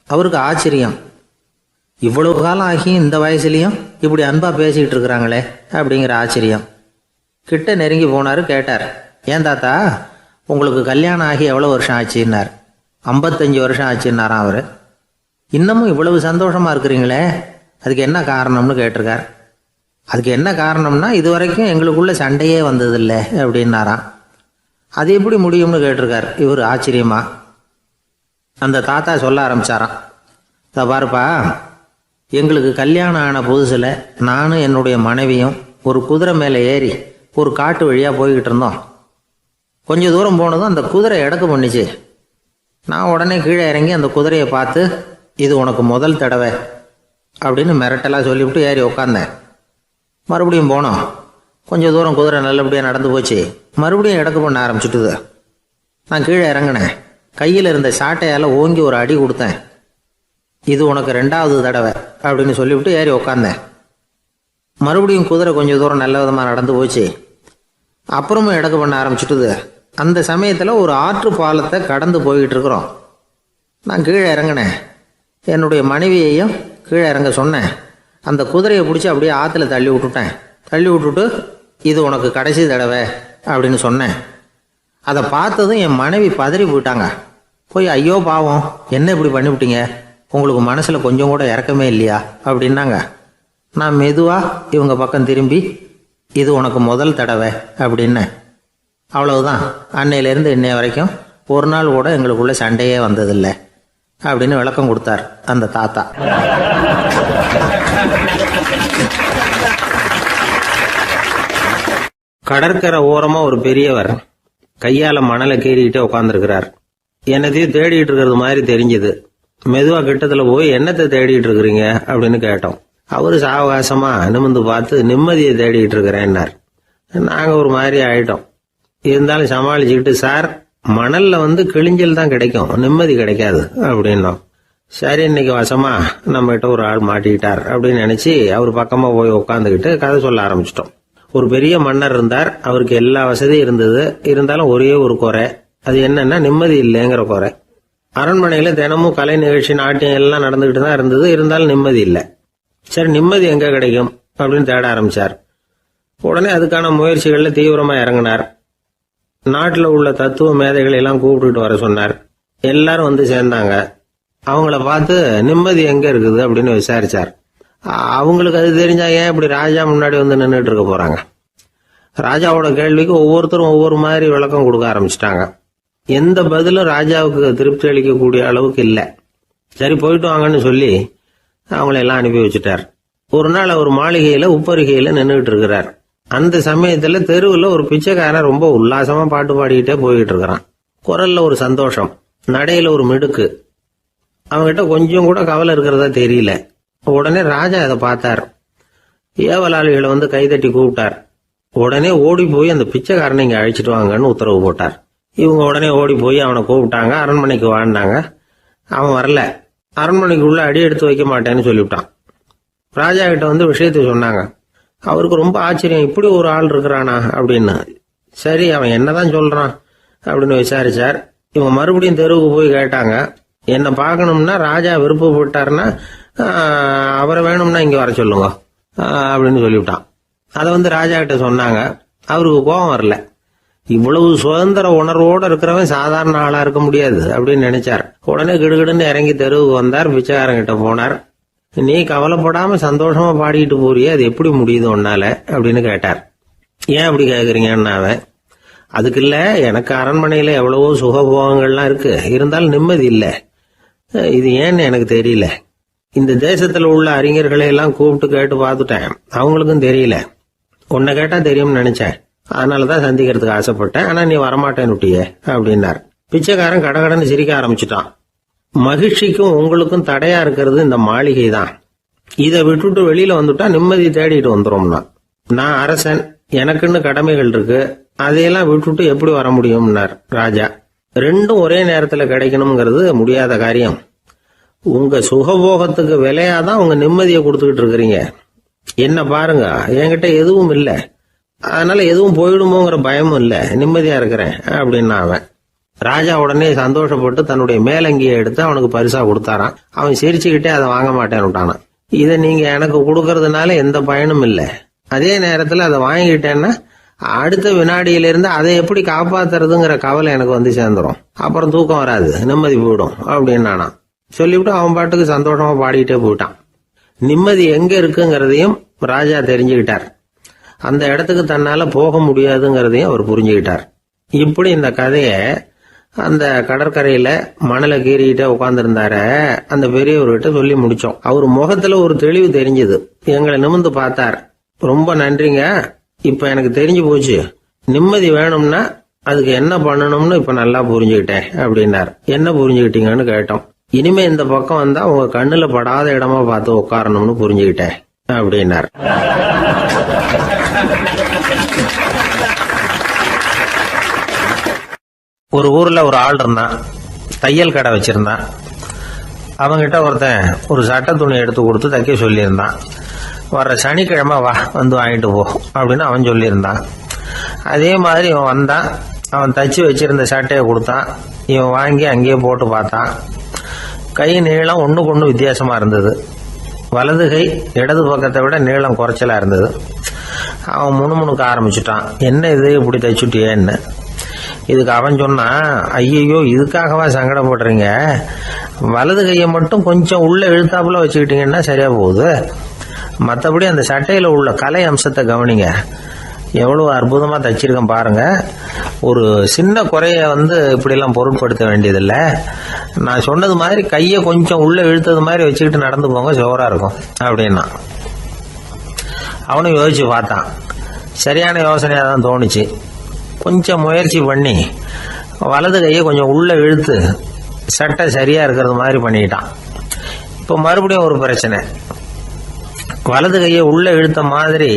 Speaker 1: அவருக்கு ஆச்சரியம், இவ்வளவு காலம் ஆகி இந்த வயசுலேயும் இப்படி அன்பாக பேசிக்கிட்டு இருக்கிறாங்களே அப்படிங்கிற ஆச்சரியம். கிட்ட நெருங்கி போனார். கேட்டார், ஏன் தாத்தா உங்களுக்கு கல்யாணம் ஆகி எவ்வளோ வருஷம் ஆச்சுன்னார். 55 வருஷம் ஆச்சுன்னாராம் அவர். இன்னமும் இவ்வளவு சந்தோஷமாக இருக்கிறீங்களே, அதுக்கு என்ன காரணம்னு கேட்டிருக்கார். அதுக்கு என்ன காரணம்னா, இது வரைக்கும் எங்களுக்குள்ள சண்டையே வந்ததில்லை அப்படின்னாராம். அது எப்படி முடியும்னு கேட்டிருக்கார் இவர் ஆச்சரியமா. அந்த தாத்தா சொல்ல ஆரம்பிச்சாராம், இதை பாருப்பா, எங்களுக்கு கல்யாணம் ஆன புதுசில் நானும் என்னுடைய மனைவியும் ஒரு குதிரை மேலே ஏறி ஒரு காட்டு வழியாக போய்கிட்டு இருந்தோம். கொஞ்சம் தூரம் போனதும் அந்த குதிரை எடக்கு பண்ணிச்சு. நான் உடனே கீழே இறங்கி அந்த குதிரையை பார்த்து, இது உனக்கு முதல் தடவை அப்படின்னு மிரட்டலாக சொல்லிவிட்டு ஏறி உட்காந்தேன். மறுபடியும் போனோம். கொஞ்சம் தூரம் குதிரை நல்லபடியாக நடந்து போச்சு. மறுபடியும் எடக்கு பண்ண ஆரம்பிச்சுட்டுது. நான் கீழே இறங்கினேன். கையில் இருந்த சாட்டையால் ஓங்கி ஒரு அடி கொடுத்தேன். இது உனக்கு 2வது தடவை அப்படின்னு சொல்லிவிட்டு ஏறி உட்காந்தேன். மறுபடியும் குதிரை கொஞ்சம் தூரம் நல்ல விதமாக நடந்து போச்சு. அப்புறமும் எடக்கு பண்ண ஆரம்பிச்சுட்டுது. அந்த சமயத்தில் ஒரு ஆற்று பாலத்தை கடந்து போய்கிட்டு இருக்கிறோம். நான் கீழே இறங்கினேன். என்னுடைய மனைவியையும் கீழே இறங்க சொன்னேன். அந்த குதிரையை பிடிச்சி அப்படியே ஆற்றுல தள்ளி விட்டுட்டேன். தள்ளி விட்டுட்டு, இது உனக்கு கடைசி தடவை அப்படின்னு சொன்னேன். அதை பார்த்ததும் என் மனைவி பதறி போயிட்டாங்க. போய், ஐயோ பாவம், என்ன இப்படி பண்ணிவிட்டீங்க, உங்களுக்கு மனசில் கொஞ்சம் கூட இறக்கமே இல்லையா அப்படின்னாங்க. நான் மெதுவாக இவங்க பக்கம் திரும்பி, இது உனக்கு முதல் தடவை அப்படின்னேன். அவ்வளவுதான். அன்னையிலேருந்து இன்னைய வரைக்கும் ஒரு நாள் கூட எங்களுக்குள்ள சண்டையே வந்ததில்லை அப்படின்னு விளக்கம் கொடுத்தார் அந்த தாத்தா. கடற்கரை ஓரமா ஒரு பெரியவர் கையால மணலை கீறிக்கிட்டே உட்காந்துருக்கிறார். என்னத்தையும் தேடிட்டு இருக்கிறது மாதிரி தெரிஞ்சது. மெதுவா கிட்டத்துல போய், என்னத்தை தேடிட்டு இருக்கிறீங்க அப்படின்னு கேட்டோம். அவரு சாவகாசமா நிமிர்ந்து பார்த்து, நிம்மதியை தேடிட்டு இருக்கிறேன்னார். நாங்க ஒரு மாதிரி ஆயிட்டோம். இருந்தாலும் சமாளிச்சுக்கிட்டு, சார் மணல்ல கிழிஞ்சல் தான் கிடைக்கும், நிம்மதி கிடைக்காது அப்படின்னோம். சரி, இன்னைக்கு வசமா நம்ம கிட்ட ஒரு ஆள் மாட்டிக்கிட்டார் அப்படின்னு நினைச்சு அவர் பக்கமா போய் உட்காந்துக்கிட்டு கதை சொல்ல ஆரம்பிச்சிட்டோம். ஒரு பெரிய மன்னர் இருந்தார். அவருக்கு எல்லா வசதியும் இருந்தது. இருந்தாலும் ஒரே ஒரு குறை. அது என்னன்னா, நிம்மதி இல்லைங்கிற குறை. அரண்மனையில தினமும் கலை நிகழ்ச்சி, நாட்டியம் எல்லாம் நடந்துகிட்டு தான் இருந்தது. இருந்தாலும் நிம்மதி இல்லை. சரி, நிம்மதி எங்க கிடைக்கும் அப்படின்னு தேட ஆரம்பிச்சார். உடனே அதுக்கான முயற்சிகள்ல தீவிரமா இறங்கினார். நாட்டில் உள்ள தத்துவ மேதைகளை எல்லாம் கூப்பிட்டுட்டு வர சொன்னார். எல்லாரும் சேர்ந்தாங்க. அவங்கள பார்த்து, நிம்மதி எங்க இருக்குது அப்படின்னு விசாரிச்சார். அவங்களுக்கு அது தெரிஞ்சா ஏன் இப்படி ராஜா முன்னாடி நின்றுட்டு இருக்க போறாங்க? ராஜாவோட கேள்விக்கு ஒவ்வொருத்தரும் ஒவ்வொரு மாதிரி விளக்கம் கொடுக்க ஆரம்பிச்சிட்டாங்க. எந்த பதிலும் ராஜாவுக்கு திருப்தி அளிக்கக்கூடிய அளவுக்கு இல்லை. சரி, போயிட்டு வாங்கன்னு சொல்லி அவங்களெல்லாம் அனுப்பி வச்சுட்டார். ஒரு நாள் அவர் மாளிகையில உப்பருகையில நின்றுட்டு இருக்கிறார். அந்த சமயத்துல தெருவில் ஒரு பிச்சைக்காரன் ரொம்ப உல்லாசமா பாட்டு பாடிக்கிட்டே போய்கிட்டு இருக்கிறான். குரல்ல ஒரு சந்தோஷம், நடையில ஒரு மிடுக்கு. அவங்ககிட்ட கொஞ்சம் கூட கவலை இருக்கிறதா தெரியல. உடனே ராஜா அதை பார்த்தார். ஏவலாளிகளை கைதட்டி கூப்பிட்டார். உடனே ஓடி போய் அந்த பிச்சைக்காரனை இங்க அழைச்சிட்டு வாங்கன்னு உத்தரவு போட்டார். இவங்க உடனே ஓடி போய் அவனை கூப்பிட்டாங்க. அரண்மனைக்கு வாழ்ந்தாங்க. அவன் வரல. அரண்மனைக்குள்ள அடி எடுத்து வைக்க மாட்டேன்னு சொல்லிவிட்டான். ராஜா கிட்ட வந்து விஷயத்தை சொன்னாங்க. அவருக்கு ரொம்ப ஆச்சரியம், இப்படி ஒரு ஆள் இருக்கிறானா அப்படின்னு. சரி, அவன் என்னதான் சொல்றான் அப்படின்னு விசாரிச்சார். இவன் மறுபடியும் தெருவுக்கு போய் கேட்டாங்க. என்ன பார்க்கணும்னா ராஜா விருப்பப்பட்டாருன்னா அவரை வேணும்னா இங்க வர சொல்லுங்க அப்படின்னு சொல்லிவிட்டான். அதை வந்து ராஜா கிட்ட சொன்னாங்க. அவருக்கு கோபம் வரல. இவ்வளவு சுதந்திர உணர்வோடு இருக்கிறவன் சாதாரண ஆளா இருக்க முடியாது அப்படின்னு நினைச்சார். உடனே கிடுகிடுன்னு இறங்கி தெருவுக்கு வந்தார். பிச்சைக்காரங்கிட்ட போனார். நீ கவலைப்படாம சந்தோஷமா பாடிக்கிட்டு போறியே, அது எப்படி முடியுது உன்னால அப்படின்னு கேட்டார். ஏன் அப்படி கேக்குறீங்கன்னா அவன், அதுக்கு இல்ல, எனக்கு அரண்மனையில எவ்வளவோ சுகபோகங்கள்லாம் இருக்கு, இருந்தாலும் நிம்மதி இல்ல. இது ஏன்னு எனக்கு தெரியல. இந்த தேசத்துல உள்ள அறிஞர்களை எல்லாம் கூப்பிட்டு கேட்டு பார்த்துட்டேன், அவங்களுக்கும் தெரியல. உன்னை கேட்டா தெரியும்னு நினைச்சேன், அதனாலதான் சந்திக்கிறதுக்கு ஆசைப்பட்டேன். ஆனா நீ வரமாட்டேன்னு விட்டியே அப்படின்னார். பிச்சைக்காரன் கடகடன்னு சிரிக்க ஆரம்பிச்சுட்டான். மகிழ்ச்சிக்கும் உங்களுக்கும் தடையா இருக்கிறது இந்த மாளிகை தான். இதை விட்டுட்டு வெளியில வந்துட்டா நிம்மதி தேடிட்டு வந்துடும்னா. நான் அரசன், எனக்குன்னு கடமைகள் இருக்கு, அதையெல்லாம் விட்டுட்டு எப்படி வர முடியும்னார் ராஜா. ரெண்டும் ஒரே நேரத்துல கிடைக்கணுங்கிறது முடியாத காரியம். உங்க சுகபோகத்துக்கு விலையாதான் உங்க நிம்மதியை கொடுத்துக்கிட்டு இருக்கிறீங்க. என்ன பாருங்க, என்கிட்ட எதுவும் இல்லை, அதனால எதுவும் போயிடுமோங்கிற பயமும் இல்ல, நிம்மதியா இருக்கிறேன் அப்படின்னா அவன். ராஜா உடனே சந்தோஷப்பட்டு தன்னுடைய மேலங்கியை எடுத்து அவனுக்கு பரிசா கொடுத்தாரான். அவன் சிரிச்சுக்கிட்டே அதை வாங்க மாட்டேன்னு விட்டானான். இதை நீங்க எனக்கு கொடுக்கறதுனால எந்த பயனும் இல்லை, அதே நேரத்துல அதை வாங்கிட்டேன்னா அடுத்த வினாடியிலிருந்து அதை எப்படி காப்பாத்துறதுங்கிற கவலை எனக்கு வந்து சேர்ந்துடும், அப்புறம் தூக்கம் வராது, நிம்மதி போயிடும் அப்படின்னானா. சொல்லிவிட்டு அவன் பாட்டுக்கு சந்தோஷமா பாடிக்கிட்டே போயிட்டான். நிம்மதி எங்க இருக்குங்கிறதையும் ராஜா தெரிஞ்சுக்கிட்டார். அந்த இடத்துக்கு தன்னால போக முடியாதுங்கிறதையும் அவர் புரிஞ்சுக்கிட்டார். இப்படி இந்த கதைய அந்த கடற்கரையில மணலை கீறிக்கிட்டே உட்கார்ந்துருந்தார அந்த பெரியவர்கிட்ட சொல்லி முடிச்சோம். அவர் முகத்துல ஒரு தெளிவு தெரிஞ்சது. எங்களை நிமிர்ந்து பார்த்தார். ரொம்ப நன்றிங்க, இப்ப எனக்கு தெரிஞ்சு போச்சு, நிம்மதி வேணும்னா அதுக்கு என்ன பண்ணணும்னு இப்ப நல்லா புரிஞ்சுக்கிட்டேன் அப்படின்னார். என்ன புரிஞ்சுக்கிட்டீங்கன்னு கேட்டோம். இனிமே இந்த பக்கம் வந்தா உங்க கண்ணுல படாத இடமா பார்த்து உட்காரணும்னு புரிஞ்சுக்கிட்டேன் அப்படின்னார். ஒரு ஊர்ல ஒரு ஆள் இருந்தான், தையல் கடை வச்சிருந்தான். அவங்கிட்ட ஒருத்தன் ஒரு சட்டை துணி எடுத்து கொடுத்து தைக்க சொல்லியிருந்தான். வர்ற சனிக்கிழமை வா, வந்து வாங்கிட்டு போ அப்படின்னு அவன் சொல்லியிருந்தான். அதே மாதிரி இவன் வந்தான். அவன் தச்சு வச்சிருந்த சட்டையை கொடுத்தான். இவன் வாங்கி அங்கேயே போட்டு பார்த்தான். கை நீளம் ஒண்ணுக்கு ஒண்ணு வித்தியாசமா இருந்தது. வலது கை இடது பக்கத்தை விட நீளம் குறைச்சலா இருந்தது. அவன் முணுமுணுக்க ஆரம்பிச்சுட்டான். என்ன இது இப்படி தைச்சுட்டியேன்னு. இதுக்கு அவன் சொன்னான், ஐயோ இதுக்காகவா சங்கடப்படுறீங்க, வலது கையை மட்டும் கொஞ்சம் உள்ள இழுத்தாப்புல வச்சுக்கிட்டீங்கன்னா சரியா போகுது, மற்றபடி அந்த சட்டையில உள்ள கலை அம்சத்தை கவனிங்க, எவ்வளவு அற்புதமா தச்சிருக்கேன் பாருங்க, ஒரு சின்ன குறைய இப்படி எல்லாம் பொருட்படுத்த வேண்டியதில்லை, நான் சொன்னது மாதிரி கையை கொஞ்சம் உள்ள இழுத்தது மாதிரி வச்சுக்கிட்டு நடந்து போங்க, சோரா இருக்கும் அப்படின்னா. அவனும் யோசிச்சு பார்த்தான். சரியான யோசனையா தான் தோணுச்சு. கொஞ்சம் முயற்சி பண்ணி வலது கையை கொஞ்சம் உள்ள இழுத்து சட்டை சரியா இருக்கிறது மாதிரி பண்ணிட்டான். இப்போ மறுபடியும் ஒரு பிரச்சனை. வலது கையை உள்ள இழுத்த மாதிரி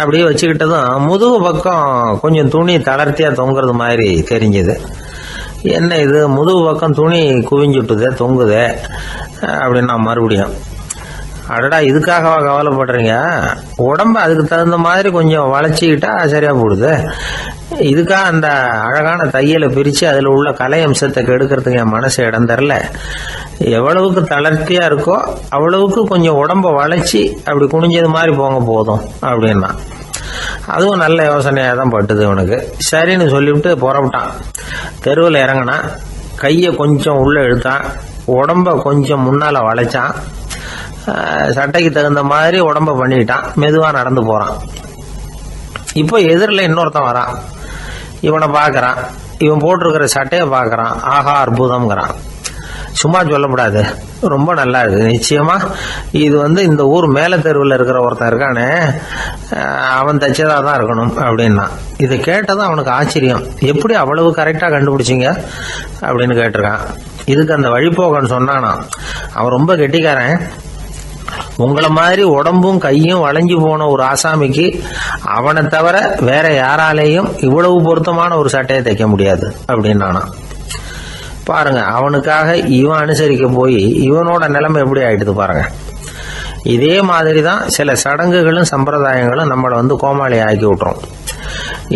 Speaker 1: அப்படியே வச்சுக்கிட்டதும் முதுகு பக்கம் கொஞ்சம் துணி தளர்த்தியா தொங்குறது மாதிரி தெரிஞ்சது. என்ன இது, முதுகு பக்கம் துணி குவிஞ்சுட்டுதே, தொங்குதே அப்படின்னா மறுபடியும், அடடா இதுக்காகவா கவலைப்படுறீங்க, உடம்ப அதுக்கு தகுந்த மாதிரி கொஞ்சம் வளைச்சிக்கிட்டா சரியா போடுது, இதுக்காக அந்த அழகான தையலை பிரிச்சு அதுல உள்ள கலை அம்சத்தை கெடுக்கிறதுக்கு என் மனசு இடம் தரல, எவ்வளவுக்கு தளர்த்தியா இருக்கோ அவ்வளவுக்கு கொஞ்சம் உடம்ப வளைச்சி அப்படி குனிஞ்சது மாதிரி போங்க போதும் அப்படின்னா. அதுவும் நல்ல யோசனையா தான் பட்டுது இவனுக்கு. சரின்னு சொல்லிவிட்டு புறப்பட்டான். தெருவில் இறங்கினான். கையை கொஞ்சம் உள்ள இழுத்தான். உடம்ப கொஞ்சம் முன்னால வளைச்சான். சட்டைக்கு தகுந்த மாதிரி உடம்ப பண்ணிக்கிட்டான். மெதுவா நடந்து போறான். இப்போ எதிரில் இன்னொருத்தன் வரான். இவனை பாக்குறான். இவன் போட்டிருக்கிற சட்டையை பாக்குறான். ஆஹா அற்புதம்ங்கிறான். சும்மா சொல்லக்கூடாது, ரொம்ப நல்லா இருக்கு, நிச்சயமா இது இந்த ஊர் மேல தெருவில் இருக்கிற ஒருத்தன் இருக்கானே அவன் தச்சதா தான் இருக்கணும் அப்படின்னா. இதை கேட்டதான் அவனுக்கு ஆச்சரியம். எப்படி அவ்வளவு கரெக்டா கண்டுபிடிச்சிங்க அப்படின்னு கேட்டிருக்கான். இதுக்கு அந்த வழிபோகன்னு சொன்னானா, அவன் ரொம்ப கெட்டிக்காரன், உங்களை மாதிரி உடம்பும் கையும் வளைஞ்சு போன ஒரு ஆசாமிக்கு அவனை தவிர வேற யாராலேயும் இவ்வளவு பொருத்தமான ஒரு சட்டையை தைக்க முடியாது அப்படின்னானா. பாருங்க, அவனுக்காக இவன் அனுசரிக்க போய் இவனோட நிலைமை எப்படி ஆயிடுது பாருங்க. இதே மாதிரி தான் சில சடங்குகளும் சம்பிரதாயங்களும் நம்மளை கோமாளி ஆக்கி விட்டுரும்.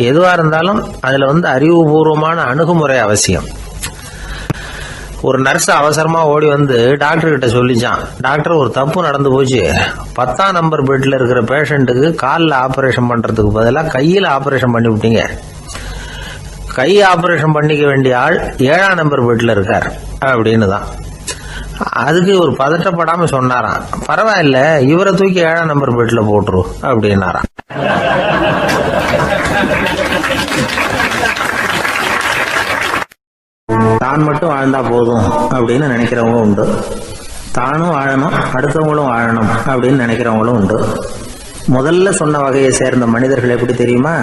Speaker 1: எதுவாக இருந்தாலும் அதில் அறிவுபூர்வமான அணுகுமுறை அவசியம். ஒரு நர்ஸ் அவசரமா ஓடி டாக்டர் கிட்ட சொல்லிச்சான், டாக்டர் ஒரு தப்பு நடந்து போச்சு, 10ஆம் நம்பர் பெட்ல இருக்கிற பேஷண்ட்டுக்கு காலில் ஆபரேஷன் பண்றதுக்கு பதிலாக கையில் ஆபரேஷன் பண்ணி விட்டீங்க. கை ஆபரேஷன் பண்ணிக்க வேண்டிய ஆள் 7ஆம் நம்பர் பெட்ல இருக்கார் அப்படின்னு தான். அதுக்கு ஒரு பதட்டப்படாம சொன்னாராம், பரவாயில்ல இவரை தூக்கி 7ஆம் நம்பர் பெட்ல போட்டுரு அப்படின்னாராம். தான் மட்டும் வாழ்ந்தா போதும் அப்படின்னு நினைக்கிறவங்களும் உண்டு. தானும் வாழணும், அடுத்தவங்களும் வாழணும் அப்படின்னு நினைக்கிறவங்களும் உண்டு. முதல்ல சொன்ன வகையை சேர்ந்த மனிதர்கள் எப்படி தெரியுமா?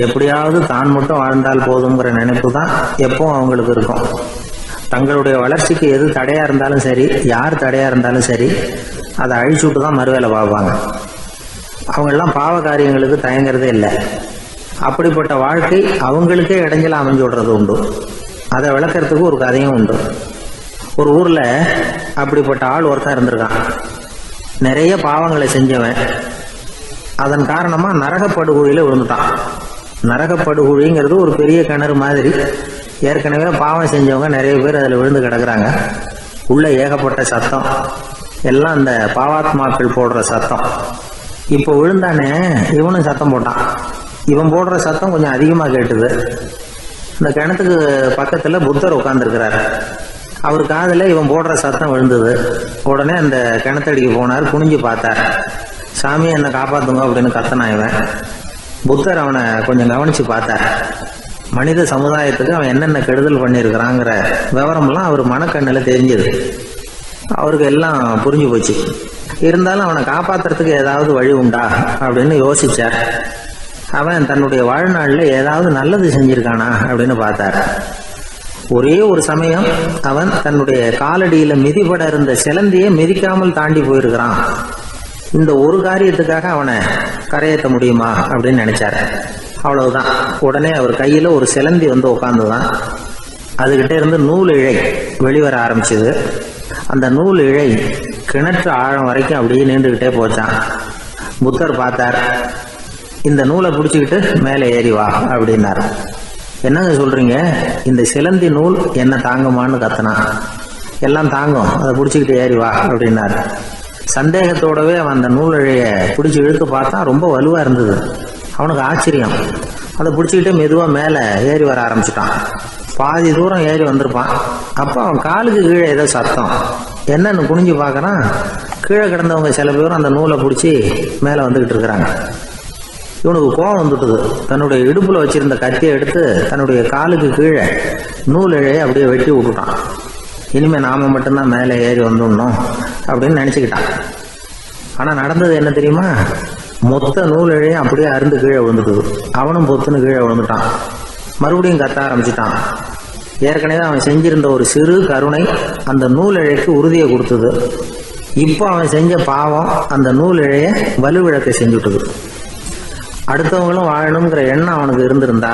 Speaker 1: எப்படியாவது தான் மட்டும் வாழ்ந்தால் போதுங்கிற நினைப்பு தான் எப்பவும் அவங்களுக்கு இருக்கும். தங்களுடைய வளர்ச்சிக்கு எது தடையா இருந்தாலும் சரி, யார் தடையா இருந்தாலும் சரி, அதை அழிச்சுட்டு தான் மறுவேலை பார்ப்பாங்க. அவங்கெல்லாம் பாவ காரியங்களுக்கு தயங்குறதே இல்லை. அப்படிப்பட்ட வாழ்க்கை அவங்களுக்கே இடைஞ்சல அமைஞ்சு விடுறது உண்டு. அதை விளக்கறதுக்கு ஒரு கதையும் உண்டு. ஒரு ஊர்ல அப்படிப்பட்ட ஆள் ஒருத்தன் இருந்திருக்கான். நிறைய பாவங்களை செஞ்சவன். அதன் காரணமா நரகப்படுகொழியில விழுந்துட்டான். நரகப்படுகொழிங்கிறது ஒரு பெரிய கிணறு மாதிரி. ஏற்கனவே பாவம் செஞ்சவங்க நிறைய பேர் அதில் விழுந்து கிடக்குறாங்க. உள்ள ஏகப்பட்ட சத்தம், எல்லாம் அந்த பாவாத்மாக்கள் போடுற சத்தம். இப்போ விழுந்தானே இவனும் சத்தம் போட்டான். இவன் போடுற சத்தம் கொஞ்சம் அதிகமாக கேட்டுது. இந்த கிணத்துக்கு பக்கத்துல புத்தர் உட்கார்ந்துருக்கிறாரு. அவர் காதுல இவன் போடுற சத்தம் விழுந்தது. உடனே அந்த கிணத்தடிக்கு போனார், குனிஞ்சு பார்த்தார். சாமி என்னை காப்பாத்துங்க அப்படின்னு கத்தனா இவன். புத்தர் அவனை கொஞ்சம் கவனிச்சு பார்த்தார். மனித சமுதாயத்துக்கு அவன் என்னென்ன கெடுதல் பண்ணியிருக்கிறாங்கிற விவரம்லாம் அவர் மனக்கண்ணில் தெரிஞ்சது. அவருக்கு எல்லாம் புரிஞ்சு போச்சு. இருந்தாலும் அவனை காப்பாத்துறதுக்கு ஏதாவது வழி உண்டா அப்படின்னு யோசிச்சார். அவன் தன்னுடைய வாழ்நாளில் ஏதாவது நல்லது செஞ்சிருக்கானா அப்படின்னு பார்த்தார். ஒரே ஒரு சமயம் அவன் தன்னுடைய காலடியில மிதிபட இருந்த சிலந்தியை மிதிக்காமல் தாண்டி போயிருக்கிறான். இந்த ஒரு காரியத்துக்காக அவனை கரையேற்ற முடியுமா அப்படின்னு நினைச்சாரு. அவ்வளவுதான். உடனே அவர் கையில ஒரு சிலந்தி உட்கார்ந்துதான். அதுகிட்ட இருந்து நூல் இழை வெளிவர ஆரம்பிச்சது. அந்த நூல் இழை கிணற்று ஆழம் வரைக்கும் அப்படியே நீண்டுகிட்டே போச்சான். புத்தர் பார்த்தார். இந்த நூலை பிடிச்சிக்கிட்டு மேலே ஏறி வா அப்படின்னாரு. என்னங்க சொல்றீங்க, இந்த சிலந்தி நூல் என்ன தாங்குமான்னு கத்தனா. எல்லாம் தாங்கும், அதை பிடிச்சிக்கிட்டு ஏறி வா அப்படின்னாரு. சந்தேகத்தோடவே அவன் அந்த நூல் இழைய பிடிச்சி இழுத்து பார்த்தா ரொம்ப வலுவா இருந்தது. அவனுக்கு ஆச்சரியம். அதை பிடிச்சிக்கிட்டு மெதுவா மேலே ஏறி வர ஆரம்பிச்சுட்டான். பாதி தூரம் ஏறி வந்திருப்பான். அப்போ அவன் காலுக்கு கீழே ஏதோ சத்தம். என்னன்னு குனிஞ்சு பார்க்கறான். கீழே கிடந்தவங்க சில பேரும் அந்த நூலை பிடிச்சி மேலே வந்துகிட்டு இருக்கிறாங்க. இவனுக்கு கோபம் வந்துட்டுது. தன்னுடைய இடுப்புல வச்சிருந்த கத்தியை எடுத்து தன்னுடைய காலுக்கு கீழே நூல் இழையை அப்படியே வெட்டி விட்டுட்டான். இனிமே நாம மட்டும்தான் மேலே ஏறி வந்துடணும் அப்படின்னு நினைச்சுக்கிட்டான். ஆனா நடந்தது என்ன தெரியுமா? மொத்த நூல் இழையும் அப்படியே அருந்து கீழே விழுந்துட்டுது. அவனும் பொத்துன்னு கீழே விழுந்துட்டான். மறுபடியும் கத்த ஆரம்பிச்சுட்டான். ஏற்கனவே அவன் செஞ்சிருந்த ஒரு சிறு கருணை அந்த நூல் இழைக்கு உறுதியை கொடுத்தது. இப்போ அவன் செஞ்ச பாவம் அந்த நூல் இழைய வலுவிழக்க செஞ்சுட்டுது. அடுத்தவங்களும் வாழணுங்கிற எண்ணம் அவனுக்கு இருந்திருந்தா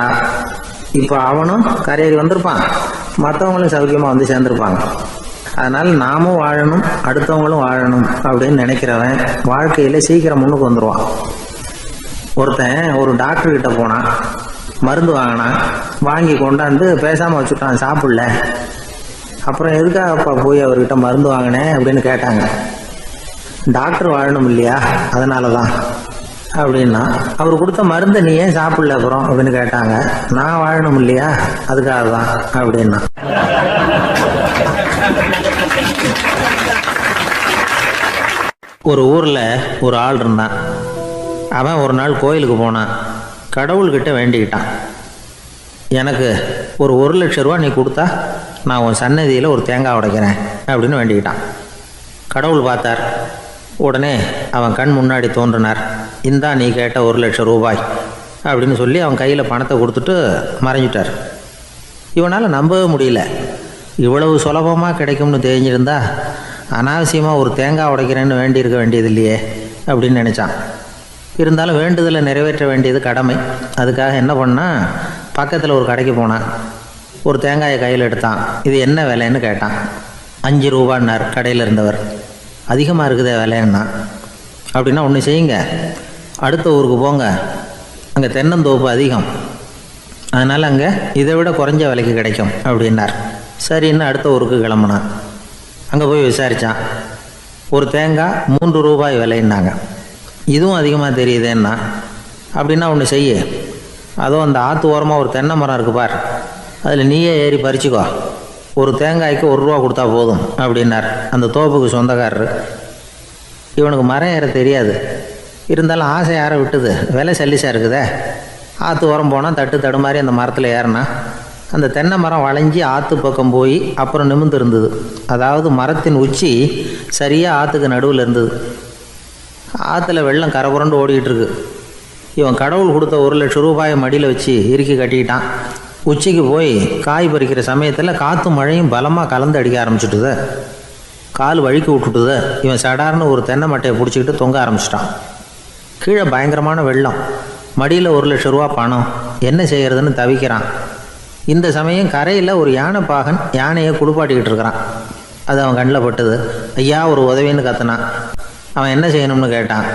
Speaker 1: இப்ப அவனும் கரையேறி வந்திருப்பான், மற்றவங்களும் சௌக்கியமா சேர்ந்திருப்பாங்க. அதனால நாமும் வாழணும், அடுத்தவங்களும் வாழணும் அப்படின்னு நினைக்கிறவன் வாழ்க்கையில சீக்கிரம் முன்னுக்கு வந்துருவான். ஒருத்தன் ஒரு டாக்டர் கிட்ட போனான், மருந்து வாங்கினான். வாங்கி கொண்டாந்து பேசாம வச்சுட்டான், சாப்பிடல. அப்புறம் எதுக்காகப்பா போய் அவர்கிட்ட மருந்து வாங்கினேன் அப்படின்னு கேட்டாங்க. டாக்டர் வாழணும் இல்லையா, அதனாலதான் அப்படின்னா. அவர் கொடுத்த மருந்தை நீ ஏன் சாப்பிடல அப்புறம் அப்படின்னு கேட்டாங்க. நான் வாழணும் இல்லையா, அதுக்காக தான் அப்படின்னா. ஒரு ஊர்ல ஒரு ஆள் இருந்தான். அவன் ஒரு நாள் கோயிலுக்கு போனான். கடவுள்கிட்ட வேண்டிக்கிட்டான், எனக்கு ஒரு 1,00,000 ரூபா நீ கொடுத்தா நான் உன் சன்னதியில் ஒரு தேங்காய் உடைக்கிறேன் அப்படின்னு வேண்டிக்கிட்டான். கடவுள் பார்த்தார். உடனே அவன் கண் முன்னாடி தோன்றினார். இந்தா நீ கேட்ட 1,00,000 ரூபாய் அப்படின்னு சொல்லி அவன் கையில் பணத்தை கொடுத்துட்டு மறைஞ்சிட்டார். இவனால் நம்பவே முடியல. இவ்வளவு சுலபமாக கிடைக்கும்னு தெரிஞ்சிருந்தா அனாவசியமாக ஒரு தேங்காய் உடைக்கிறேன்னு வேண்டியிருக்க வேண்டியது இல்லையே அப்படின்னு நினச்சான். இருந்தாலும் வேண்டுதலை நிறைவேற்ற வேண்டியது கடமை. அதுக்காக என்ன பண்ணால் பக்கத்தில் ஒரு கடைக்கு போனான்.
Speaker 2: ஒரு தேங்காயை கையில் எடுத்தான். இது என்ன விலைன்னு கேட்டான். 5 ரூபான்னார் கடையில் இருந்தவர். அதிகமாக இருக்குதே விலைன்னா. அப்படின்னா ஒன்று செய்யுங்க, அடுத்த ஊருக்கு போங்க, அங்கே தென்னந்தோப்பு அதிகம், அதனால் அங்கே இதை விட குறைஞ்ச விலைக்கு கிடைக்கும் அப்படின்னார். சரின்னு அடுத்த ஊருக்கு கிளம்புனான். அங்கே போய் விசாரித்தான். ஒரு தேங்காய் 3 ரூபாய் விலைன்னாங்க. இதுவும் அதிகமாக தெரியுதேன்னா. அப்படின்னா ஒன்று செய்ய, அதுவும் அந்த ஆற்று ஓரமாக ஒரு தென்னை மரம் இருக்குது பார், அதில் நீயே ஏறி பறிச்சுக்கோ, ஒரு தேங்காய்க்கு 1 ரூபா கொடுத்தா போதும் அப்படின்னார் அந்த தோப்புக்கு சொந்தக்காரரு. இவனுக்கு மரம் ஏற தெரியாது, இருந்தாலும் ஆசை யாரை விட்டுது, விலை சல்லிசாக இருக்குதே. ஆற்று ஓரம் போனால் தட்டு தடுமாறி அந்த மரத்தில் ஏறினா அந்த தென்னை மரம் வளைஞ்சி ஆற்று பக்கம் போய் அப்புறம் நிமிர்ந்து இருந்தது. அதாவது மரத்தின் உச்சி சரியாக ஆற்றுக்கு நடுவில் இருந்தது. ஆற்றுல வெள்ளம் கரபுரண்டு ஓடிக்கிட்டு இருக்கு. இவன் கடவுள் கொடுத்த 1 லட்சம் ரூபாயை மடியில் வச்சு இறுக்கி கட்டிக்கிட்டான். உச்சிக்கு போய் காய் பறிக்கிற சமயத்தில் காற்றும் மழையும் பலமாக கலந்து அடிக்க ஆரம்பிச்சுட்டுது. கால் வழுக்கி விட்டுட்டுது. இவன் சடார்னு ஒரு தென்னை மட்டையை பிடிச்சிக்கிட்டு தொங்க ஆரம்பிச்சிட்டான். கீழே பயங்கரமான வெள்ளம், மடியில் 1 லட்சம் ரூபா பணம், என்ன செய்கிறதுன்னு தவிக்கிறான். இந்த சமயம் கரையில் ஒரு யானை பாகன் யானையை குளிப்பாட்டிக்கிட்டு இருக்கிறான். அது அவன் கண்ணில் பட்டது. ஐயா ஒரு உதவின்னு கத்துனான். அவன் என்ன செய்யணும்னு கேட்டான்.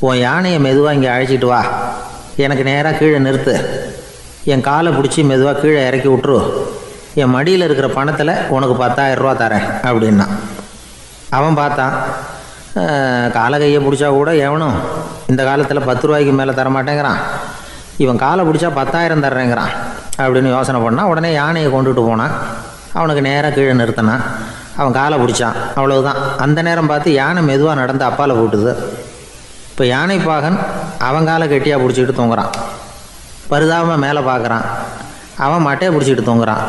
Speaker 2: உன் யானையை மெதுவாக இங்கே அழைச்சிட்டு வா, எனக்கு நேராக கீழே நிறுத்து, என் காலை பிடிச்சி மெதுவாக கீழே இறக்கி விட்டுரு, என் மடியில் இருக்கிற பணத்தில் உனக்கு 10,000 ரூபா தரேன் அப்படின்னா. அவன் பார்த்தான். காலை கையை பிடிச்சா கூட எவனும் இந்த காலத்தில் 10 ரூபாய்க்கு மேலே தரமாட்டேங்கிறான், இவன் காலை பிடிச்சா 10,000 தர்றேங்கிறான் அப்படின்னு யோசனை பண்ணால் உடனே யானையை கொண்டுட்டு போனான். அவனுக்கு நேராக கீழே நிறுத்தினான். அவன் காலை பிடிச்சான். அவ்வளவுதான். அந்த நேரம் பார்த்து யானை மெதுவாக நடந்து அப்பால் போட்டுது. இப்போ யானை பாகன் அவன் காலை கெட்டியாக பிடிச்சிக்கிட்டு தூங்குறான். பரிதாபமாக மேலே பார்க்குறான். அவன் மட்டையை பிடிச்சிக்கிட்டு தூங்குறான்.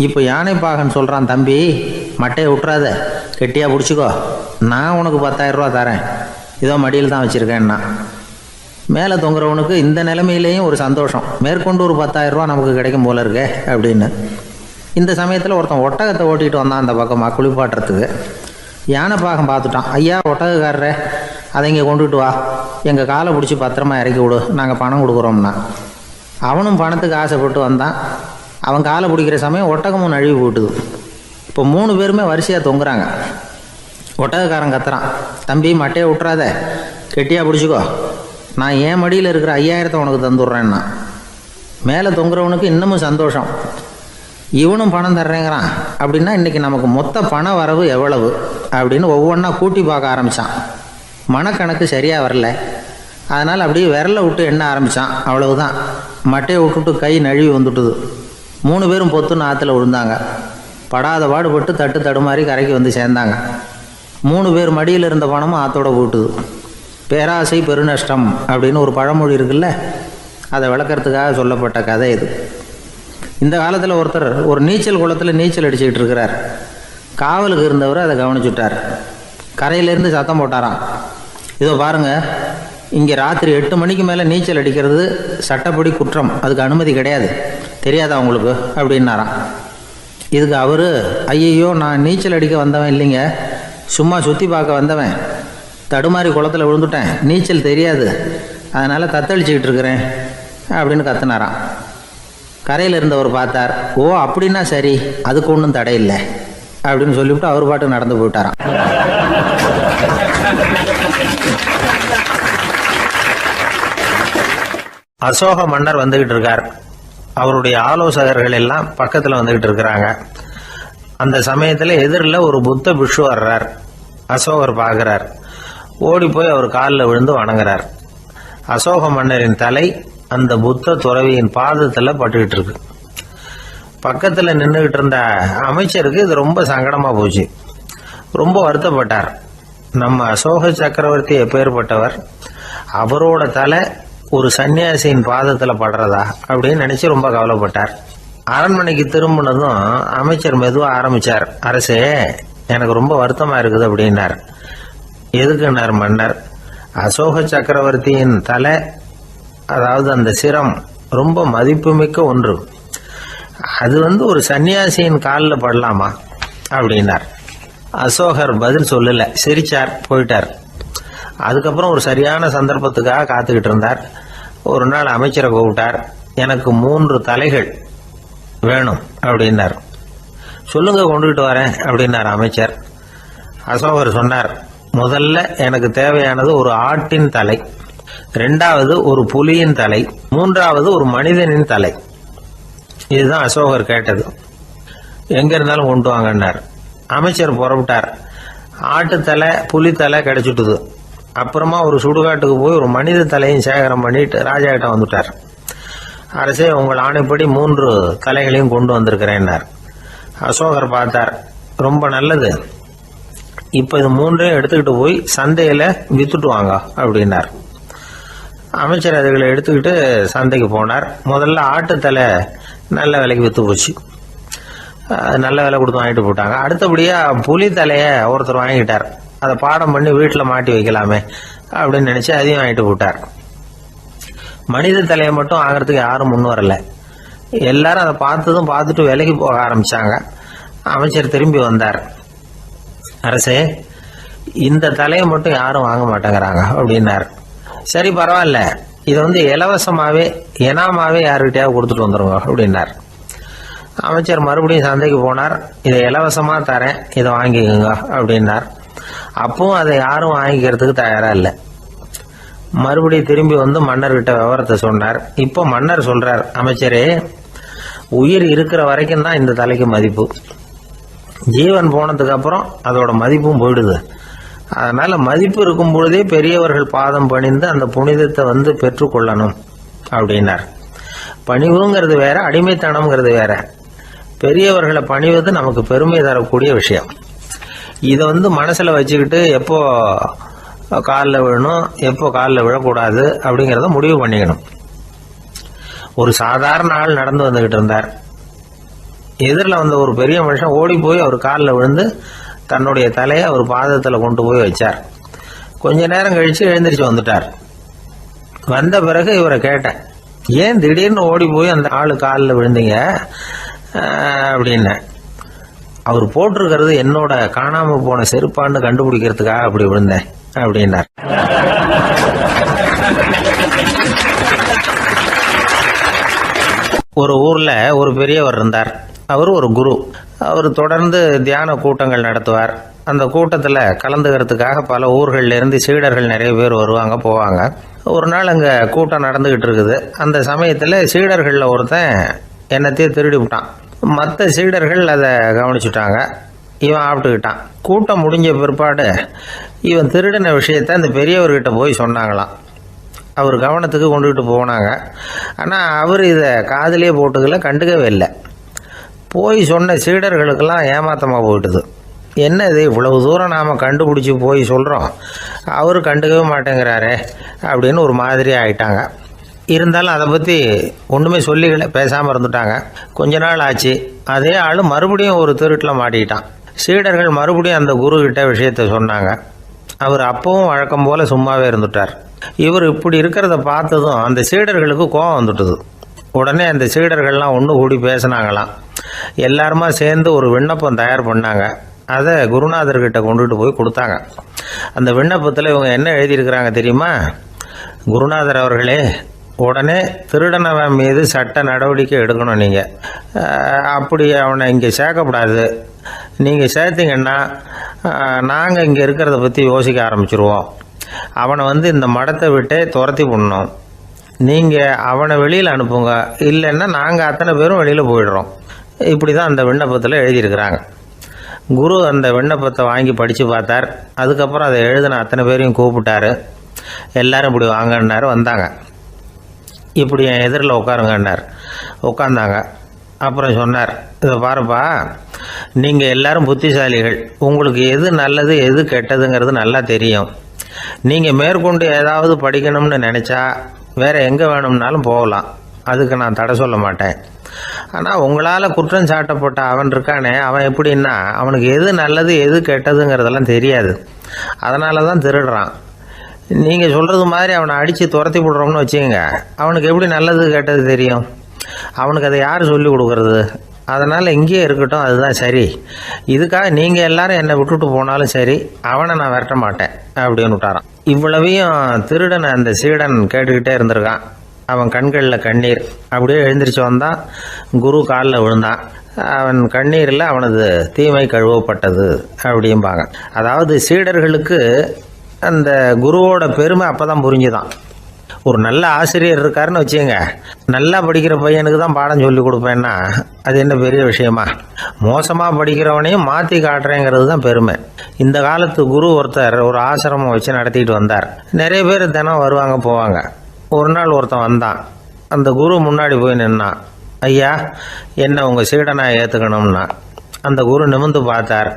Speaker 2: இப்போ யானை பாகன் சொல்கிறான், தம்பி மட்டையை விட்டுறாத, கெட்டியாக பிடிச்சிக்கோ, நான் உனக்கு 10,000 ரூபா தரேன், இதோ மடியில் தான் வச்சுருக்கேன்னா. மேலே தொங்குறவனுக்கு இந்த நிலைமையிலேயும் ஒரு சந்தோஷம், மேற்கொண்டு ஒரு 10,000 ரூபா நமக்கு கிடைக்கும் போல இருக்கே அப்படின்னு. இந்த சமயத்தில் ஒருத்தன் ஒட்டகத்தை ஓட்டிகிட்டு வந்தான் அந்த பக்கமாக குளிப்பாட்டுறதுக்கு. யானை பாகம் பார்த்துட்டான். ஐயா ஒட்டகக்காரரே, அதை இங்கே கொண்டுகிட்டு வா, எங்கள் காலை பிடிச்சி பத்திரமா இறக்கி விடு, நாங்கள் பணம் கொடுக்குறோம்னா. அவனும் பணத்துக்கு ஆசைப்பட்டு வந்தான். அவன் காலை பிடிக்கிற சமயம் ஒட்டகமும் நழுவி போட்டுது. இப்போ 3 பேருமே வரிசையாக தொங்குறாங்க. ஒட்டகக்காரன் கத்துறான், தம்பி மட்டையை விட்டுறாத, கெட்டியாக பிடிச்சிக்கோ, நான் என் மடியில் இருக்கிற 5,000 உனக்கு தந்துடுறேன்னா. மேலே தொங்குறவனுக்கு இன்னமும் சந்தோஷம், இவனும் பணம் தர்றேங்கிறான் அப்படின்னா இன்றைக்கி நமக்கு மொத்த பண வரவு எவ்வளவு அப்படின்னு ஒவ்வொன்றா கூட்டி பார்க்க ஆரம்பித்தான். மனக்கணக்கு சரியாக வரல, அதனால் அப்படியே விரலை விட்டு எண்ண ஆரம்பித்தான். அவ்வளவுதான், மட்டையை விட்டுட்டு கை நழுவி வந்துட்டுது. 3 பேரும் பொத்துன்னு ஆற்றுல விழுந்தாங்க. படாத பாடுபட்டு தட்டு தடுமாறி கரைக்கு வந்து சேர்ந்தாங்க. 3 பேர் மடியில் இருந்த பணமும் ஆற்றோட போட்டுது. பேராசை பெருநஷ்டம் அப்படின்னு ஒரு பழமொழி இருக்குல்ல, அதை விளக்கறதுக்காக சொல்லப்பட்ட கதை இது. இந்த காலத்தில் ஒருத்தர் ஒரு நீச்சல் குளத்தில் நீச்சல் அடிச்சுக்கிட்டு இருக்கிறார். காவலுக்கு இருந்தவர் அதை கவனிச்சுட்டார். கரையிலேருந்து சத்தம் போட்டாராம், இதோ பாருங்கள், இங்கே ராத்திரி 8 மணிக்கு மேலே நீச்சல் அடிக்கிறது சட்டப்படி குற்றம், அதுக்கு அனுமதி கிடையாது, தெரியாதா உங்களுக்கு அப்படின்னாராம். இதுக்கு அவர், ஐயையோ நான் நீச்சல் அடிக்க வந்தவன் இல்லைங்க, சும்மா சுற்றி பார்க்க வந்தவன், தடுமாறி குளத்தில் விழுந்துட்டேன், நீச்சல் தெரியாது, அதனால் தத்தளிச்சுக்கிட்டு இருக்கிறேன் அப்படின்னு கத்துனாராம். கரையில் இருந்தவர் பார்த்தார். ஓ அப்படின்னா சரி, அதுக்கு ஒன்றும் தடை இல்லை அப்படின்னு சொல்லிவிட்டு அவர் பாட்டுக்கு நடந்து போயிட்டாராம்.
Speaker 1: அசோக மன்னர் வந்துகிட்டு இருக்கார். அவருடைய ஆலோசகர்கள் எல்லாம் பக்கத்தில் வந்துகிட்டு இருக்கிறாங்க. அந்த சமயத்தில் எதிரில் ஒரு புத்த பிக்ஷு வர்றார். அசோகர் பார்க்குறார். ஓடி போய் அவர் காலில் விழுந்து வணங்குறார். அசோக மன்னரின் தலை அந்த புத்த துறவியின் பாதத்தில் பட்டுக்கிட்டு இருக்கு. பக்கத்தில் நின்றுக்கிட்டு இருந்த அமைச்சருக்கு இது ரொம்ப சங்கடமாக போச்சு. ரொம்ப வருத்தப்பட்டார். நம்ம அசோக சக்கரவர்த்தி எப்பேற்பட்டவர், அவரோட தலை ஒரு சன்னியாசியின் பாதத்தில் படுறதா அப்படின்னு நினச்சி ரொம்ப கவலைப்பட்டார். அரண்மனைக்கு திரும்பினதும் அமைச்சர் மெதுவாக ஆரம்பித்தார். அரசே, எனக்கு ரொம்ப வருத்தமாக இருக்குது அப்படின்னார். எதுக்குன்னார் மன்னர். அசோக சக்கரவர்த்தியின் தலை, அதாவது அந்த சிரம், ரொம்ப மதிப்புமிக்க ஒன்று, அது ஒரு சன்னியாசியின் காலில் படலாமா அப்படின்னார். அசோகர் பதில் சொல்லல, சிரிச்சார், போயிட்டார். அதுக்கப்புறம் ஒரு சரியான சந்தர்ப்பத்துக்காக காத்துக்கிட்டு இருந்தார். ஒரு நாள் அமைச்சரை கூப்பிட்டார். எனக்கு 3 தலைகள், வேணும் அப்படின்னார். சொல்லுங்க, கொண்டுகிட்டு வரேன் அப்படின்னார் அமைச்சர். அசோகர் சொன்னார், முதல்ல எனக்கு தேவையானது ஒரு ஆட்டின் தலை, ரெண்டாவது ஒரு புலியின் தலை, மூன்றாவது ஒரு மனிதனின் தலை. இதுதான் அசோகர் கேட்டது. எங்க இருந்தாலும் கொண்டு வாங்கன்னார். அமைச்சர் புறப்பட்டார். ஆட்டுத்தலை புலித்தலை கிடைச்சிட்டுது. அப்புறமா ஒரு சுடுகாட்டுக்கு போய் ஒரு மனித தலையும் சேகரம் பண்ணிட்டு ராஜா கிட்ட வந்துட்டார். அரசே, உங்கள் ஆணைப்படி 3 தலைகளையும் கொண்டு வந்திருக்கிறேன்னார். அசோகர் பார்த்தார். ரொம்ப நல்லது, இப்ப இது 3ஐயும் எடுத்துக்கிட்டு போய் சந்தையில வித்துட்டு வாங்க அப்படின்னார். அமைச்சர் அதுகளை எடுத்துக்கிட்டு சந்தைக்கு போனார். முதல்ல ஆட்டுத்தலை நல்ல விலைக்கு வித்து போச்சு. நல்ல விலை கொடுத்து வாங்கிட்டு போட்டாங்க. அடுத்தபடியா புலி தலைய ஒருத்தர் வாங்கிட்டார். அதை பாடம் பண்ணி வீட்டில் மாட்டி வைக்கலாமே அப்படின்னு நினைச்சு அதையும் வாங்கிட்டு போட்டார். மனித தலையை மட்டும் வாங்கறதுக்கு யாரும் முன் வரல. எல்லாரும் அதை பார்த்துட்டு விலைக்கு போக ஆரம்பிச்சாங்க. அமைச்சர் திரும்பி வந்தார். அரசே, இந்த தலையை மட்டும் யாரும் வாங்க மாட்டேங்கிறாங்க அப்படின்னார். சரி, பரவாயில்ல, இதை இலவசமாவே எனாமாவே யாருக்கிட்டையாவது கொடுத்துட்டு வந்துருங்க அப்படின்னார். அமைச்சர் மறுபடியும் சந்தைக்கு போனார். இதை இலவசமா தரேன், இதை வாங்கிக்கோங்க அப்படின்னார். அப்பவும் அதை யாரும் வாங்கிக்கிறதுக்கு தயாரா இல்லை. மறுபடியும் திரும்பி வந்து மன்னர்கிட்ட விவரத்தை சொன்னார். இப்போ மன்னர் சொல்றார், அமைச்சரே, உயிர் இருக்கிற வரைக்கும் தான் இந்த தலைக்கு மதிப்பு. ஜீவன் போனதுக்கு அப்புறம் அதோட மதிப்பும் போயிடுது. அதனால மதிப்பு இருக்கும் பொழுதே பெரியவர்கள் பாதம் பணிந்து அந்த புனிதத்தை பெற்றுக்கொள்ளணும் அப்படின்னார். பணிவுங்கிறது வேற, அடிமைத்தனம்ங்கிறது வேற. பெரியவர்களை பணிவது நமக்கு பெருமை தரக்கூடிய விஷயம். இதை மனசுல வச்சுக்கிட்டு எப்போ காலில் விழணும், எப்போ காலில் விழக்கூடாது அப்படிங்கிறத முடிவு பண்ணிக்கணும். ஒரு சாதாரண ஆள் நடந்து வந்துகிட்டு இருந்தார். எதிரில் வந்த ஒரு பெரிய மனுஷன் ஓடி போய் அவர் காலில் விழுந்து தன்னுடைய தலையை அவர் பாதத்தில் கொண்டு போய் வச்சார். கொஞ்ச நேரம் கழிச்சு எழுந்திரிச்சு வந்துட்டார். வந்த பிறகு இவரை கேட்டேன், ஏன் திடீர்னு ஓடி போய் அந்த ஆளு காலில் விழுந்தீங்க அப்படின்னு. அவர் போட்டிருக்கிறது என்னோட காணாம போன செருப்பான்னு கண்டுபிடிக்கிறதுக்காக அப்படி விழுந்தேன் அப்படின்னார். ஒரு ஊர்ல ஒரு பெரியவர் இருந்தார். அவர் ஒரு குரு. அவர் தொடர்ந்து தியான கூட்டங்கள் நடத்துவார். அந்த கூட்டத்தில் கலந்துக்கிறதுக்காக பல ஊர்கள்ல இருந்து சீடர்கள் நிறைய பேர் வருவாங்க போவாங்க. ஒரு நாள் அங்கே கூட்டம் நடந்துகிட்டு இருக்குது. அந்த சமயத்தில் சீடர்களில் ஒருத்தன் என்னத்தையும் திருடி விட்டான். மற்ற சீடர்கள் அதை கவனிச்சுட்டாங்க. இவன் ஆப்பிட்டுக்கிட்டான். கூட்டம் முடிஞ்ச பிற்பாடு இவன் திருடின விஷயத்த அந்த பெரியவர்கிட்ட போய் சொன்னாங்களாம். அவர் கவனத்துக்கு கொண்டுகிட்டு போனாங்க. ஆனால் அவர் இதை காதிலே போட்டுக்கல, கண்டுக்கவே இல்லை. போய் சொன்ன சீடர்களுக்கெல்லாம் ஏமாத்தமாக போயிட்டுது. என்ன இது, இவ்வளவு தூரம் நாம் கண்டுபிடிச்சி போய் சொல்கிறோம், அவர் கண்டுக்கவே மாட்டேங்கிறாரே அப்படின்னு ஒரு மாதிரி ஆயிட்டாங்க. இருந்தாலும் அதை பற்றி ஒன்றுமே சொல்லிக்கல, பேசாமல் இருந்துட்டாங்க. கொஞ்ச நாள் ஆச்சு. அதே ஆள் மறுபடியும் ஒரு திருட்டில் மாட்டிக்கிட்டான். சீடர்கள் மறுபடியும் அந்த குரு கிட்ட விஷயத்த சொன்னாங்க. அவர் அப்பவும் வழக்கம் போல சும்மாவே இருந்துட்டார். இவர் இப்படி இருக்கிறத பார்த்ததும் அந்த சீடர்களுக்கு கோபம் வந்துட்டுது. உடனே அந்த சீடர்கள்லாம் ஒன்று கூடி பேசினாங்களாம். எல்லாருமா சேர்ந்து ஒரு விண்ணப்பம் தயார் பண்ணாங்க. அதை குருநாதர்கிட்ட கொண்டுட்டு போய் கொடுத்தாங்க. அந்த விண்ணப்பத்தில் இவங்க என்ன எழுதியிருக்கிறாங்க தெரியுமா? குருநாதர் அவர்களே, உடனே திருடனவன் மீது சட்ட நடவடிக்கை எடுக்கணும். நீங்கள் அப்படி அவனை இங்கே சேர்க்கக்கூடாது. நீங்கள் சேர்த்தீங்கன்னா நாங்கள் இங்கே இருக்கிறத பற்றி யோசிக்க ஆரம்பிச்சிருவோம். அவனை இந்த மடத்தை விட்டே துரத்தி பண்ணணும். நீங்கள் அவனை வெளியில் அனுப்புங்க, இல்லைன்னா நாங்கள் அத்தனை பேரும் வெளியில் போயிடுறோம். இப்படி தான் அந்த விண்ணப்பத்தில் எழுதியிருக்கிறாங்க. குரு அந்த விண்ணப்பத்தை வாங்கி படித்து பார்த்தார். அதுக்கப்புறம் அதை எழுதின அத்தனை பேரையும் கூப்பிட்டாரு. எல்லாரும் இப்படி வாங்கன்னாரு. வந்தாங்க. இப்படி என் எதிரில் உட்காருங்கன்னார். உட்காந்தாங்க. அப்புறம் சொன்னார், இதை பாருப்பா, நீங்கள் எல்லாரும் புத்திசாலிகள். உங்களுக்கு எது நல்லது எது கெட்டதுங்கிறது நல்லா தெரியும். நீங்கள் மேற்கொண்டு ஏதாவது படிக்கணும்னு நினச்சா வேறு எங்கே வேணும்னாலும் போகலாம். அதுக்கு நான் தடை சொல்ல மாட்டேன். ஆனால் உங்களால் குற்றம் சாட்டப்பட்ட அவன் இருக்கானே, அவன் எப்படின்னா அவனுக்கு எது நல்லது எது கெட்டதுங்கிறதெல்லாம் தெரியாது. அதனால தான் திருடுறான். நீங்கள் சொல்கிறது மாதிரி அவனை அடித்து துரத்தி விடுறோம்னு வச்சுக்கோங்க, அவனுக்கு எப்படி நல்லது கெட்டது தெரியும்? அவனுக்கு அதை யார் சொல்லி கொடுக்கறது? அதனால் இங்கேயே இருக்கட்டும், அதுதான் சரி. இதுக்காக நீங்கள் எல்லாரும் என்னை விட்டுட்டு போனாலும் சரி, அவனை நான் விரட்ட மாட்டேன் அப்படின்னு விட்டாரான். இவ்வளவையும் திருடன் அந்த சீடன் கேட்டுக்கிட்டே இருந்திருக்கான். அவன் கண்களில் கண்ணீர். அப்படியே எழுந்திரிச்சு வந்தான். குரு காலில் விழுந்தான். அவன் கண்ணீரில் அவனது தீமை கழுவப்பட்டது அப்படிம்பாங்க. அதாவது சீடர்களுக்கு அந்த குருவோட பெருமை அப்போ தான் புரிஞ்சுதான். ஒரு நல்ல ஆசிரியர் இருக்காருன்னு வச்சுங்க, நல்லா படிக்கிற பையனுக்கு தான் பாடம் சொல்லி கொடுப்பேன்னா அது என்ன பெரிய விஷயமா? மோசமாக படிக்கிறவனையும் மாற்றி காட்டுறேங்கிறது தான் பெருமை. இந்த காலத்து குரு ஒருத்தர் ஒரு ஆசிரமம் வச்சு நடத்திட்டு வந்தார். நிறைய பேர் தினம் வருவாங்க போவாங்க. ஒரு நாள் ஒருத்தன் வந்தான். அந்த குரு முன்னாடி போய் நின்னான். ஐயா, என்ன உங்கள் சீடனாக ஏற்றுக்கணும்னா. அந்த குரு நிமிர்ந்து பார்த்தார்.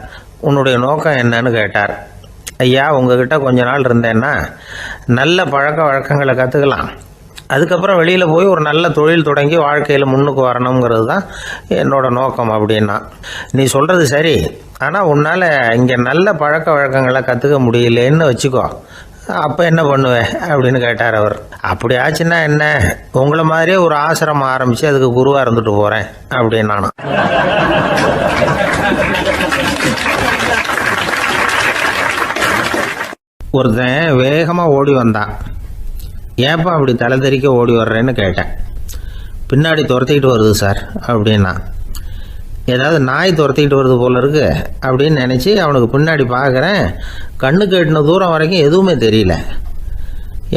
Speaker 1: உன்னுடைய நோக்கம் என்னன்னு கேட்டார். ஐயா, உங்ககிட்ட கொஞ்ச நாள் இருந்தேன்னா நல்ல பழக்க வழக்கங்களை கற்றுக்கலாம், அதுக்கப்புறம் வெளியில் போய் ஒரு நல்ல தொழில் தொடங்கி வாழ்க்கையில் முன்னுக்கு வரணுங்கிறது தான் என்னோட நோக்கம் அப்படின்னா. நீ சொல்கிறது சரி, ஆனால் உன்னால் இங்கே நல்ல பழக்க வழக்கங்களை கற்றுக்க முடியலேன்னு வச்சுக்கோ, அப்போ என்ன பண்ணுவேன் அப்படின்னு கேட்டார் அவர். அப்படி ஆச்சுன்னா என்ன, உங்களை மாதிரியே ஒரு ஆசிரமம் ஆரம்பித்து அதுக்கு குருவாக இருந்துட்டு போகிறேன் அப்படின்னு நானும். ஒருத்தன் வேகமாக ஓடி வந்தான். ஏப்பா அப்படி தலை தெறிக்க ஓடி வர்றேன்னு கேட்டேன். பின்னாடி துரத்திக்கிட்டு வருது சார் அப்படின்னா. ஏதாவது நாய் துரத்திக்கிட்டு வருது போல இருக்கு அப்படின்னு நினச்சி அவனுக்கு பின்னாடி பார்க்குறேன். கண்ணுக்கு எட்டின தூரம் வரைக்கும் எதுவுமே தெரியல.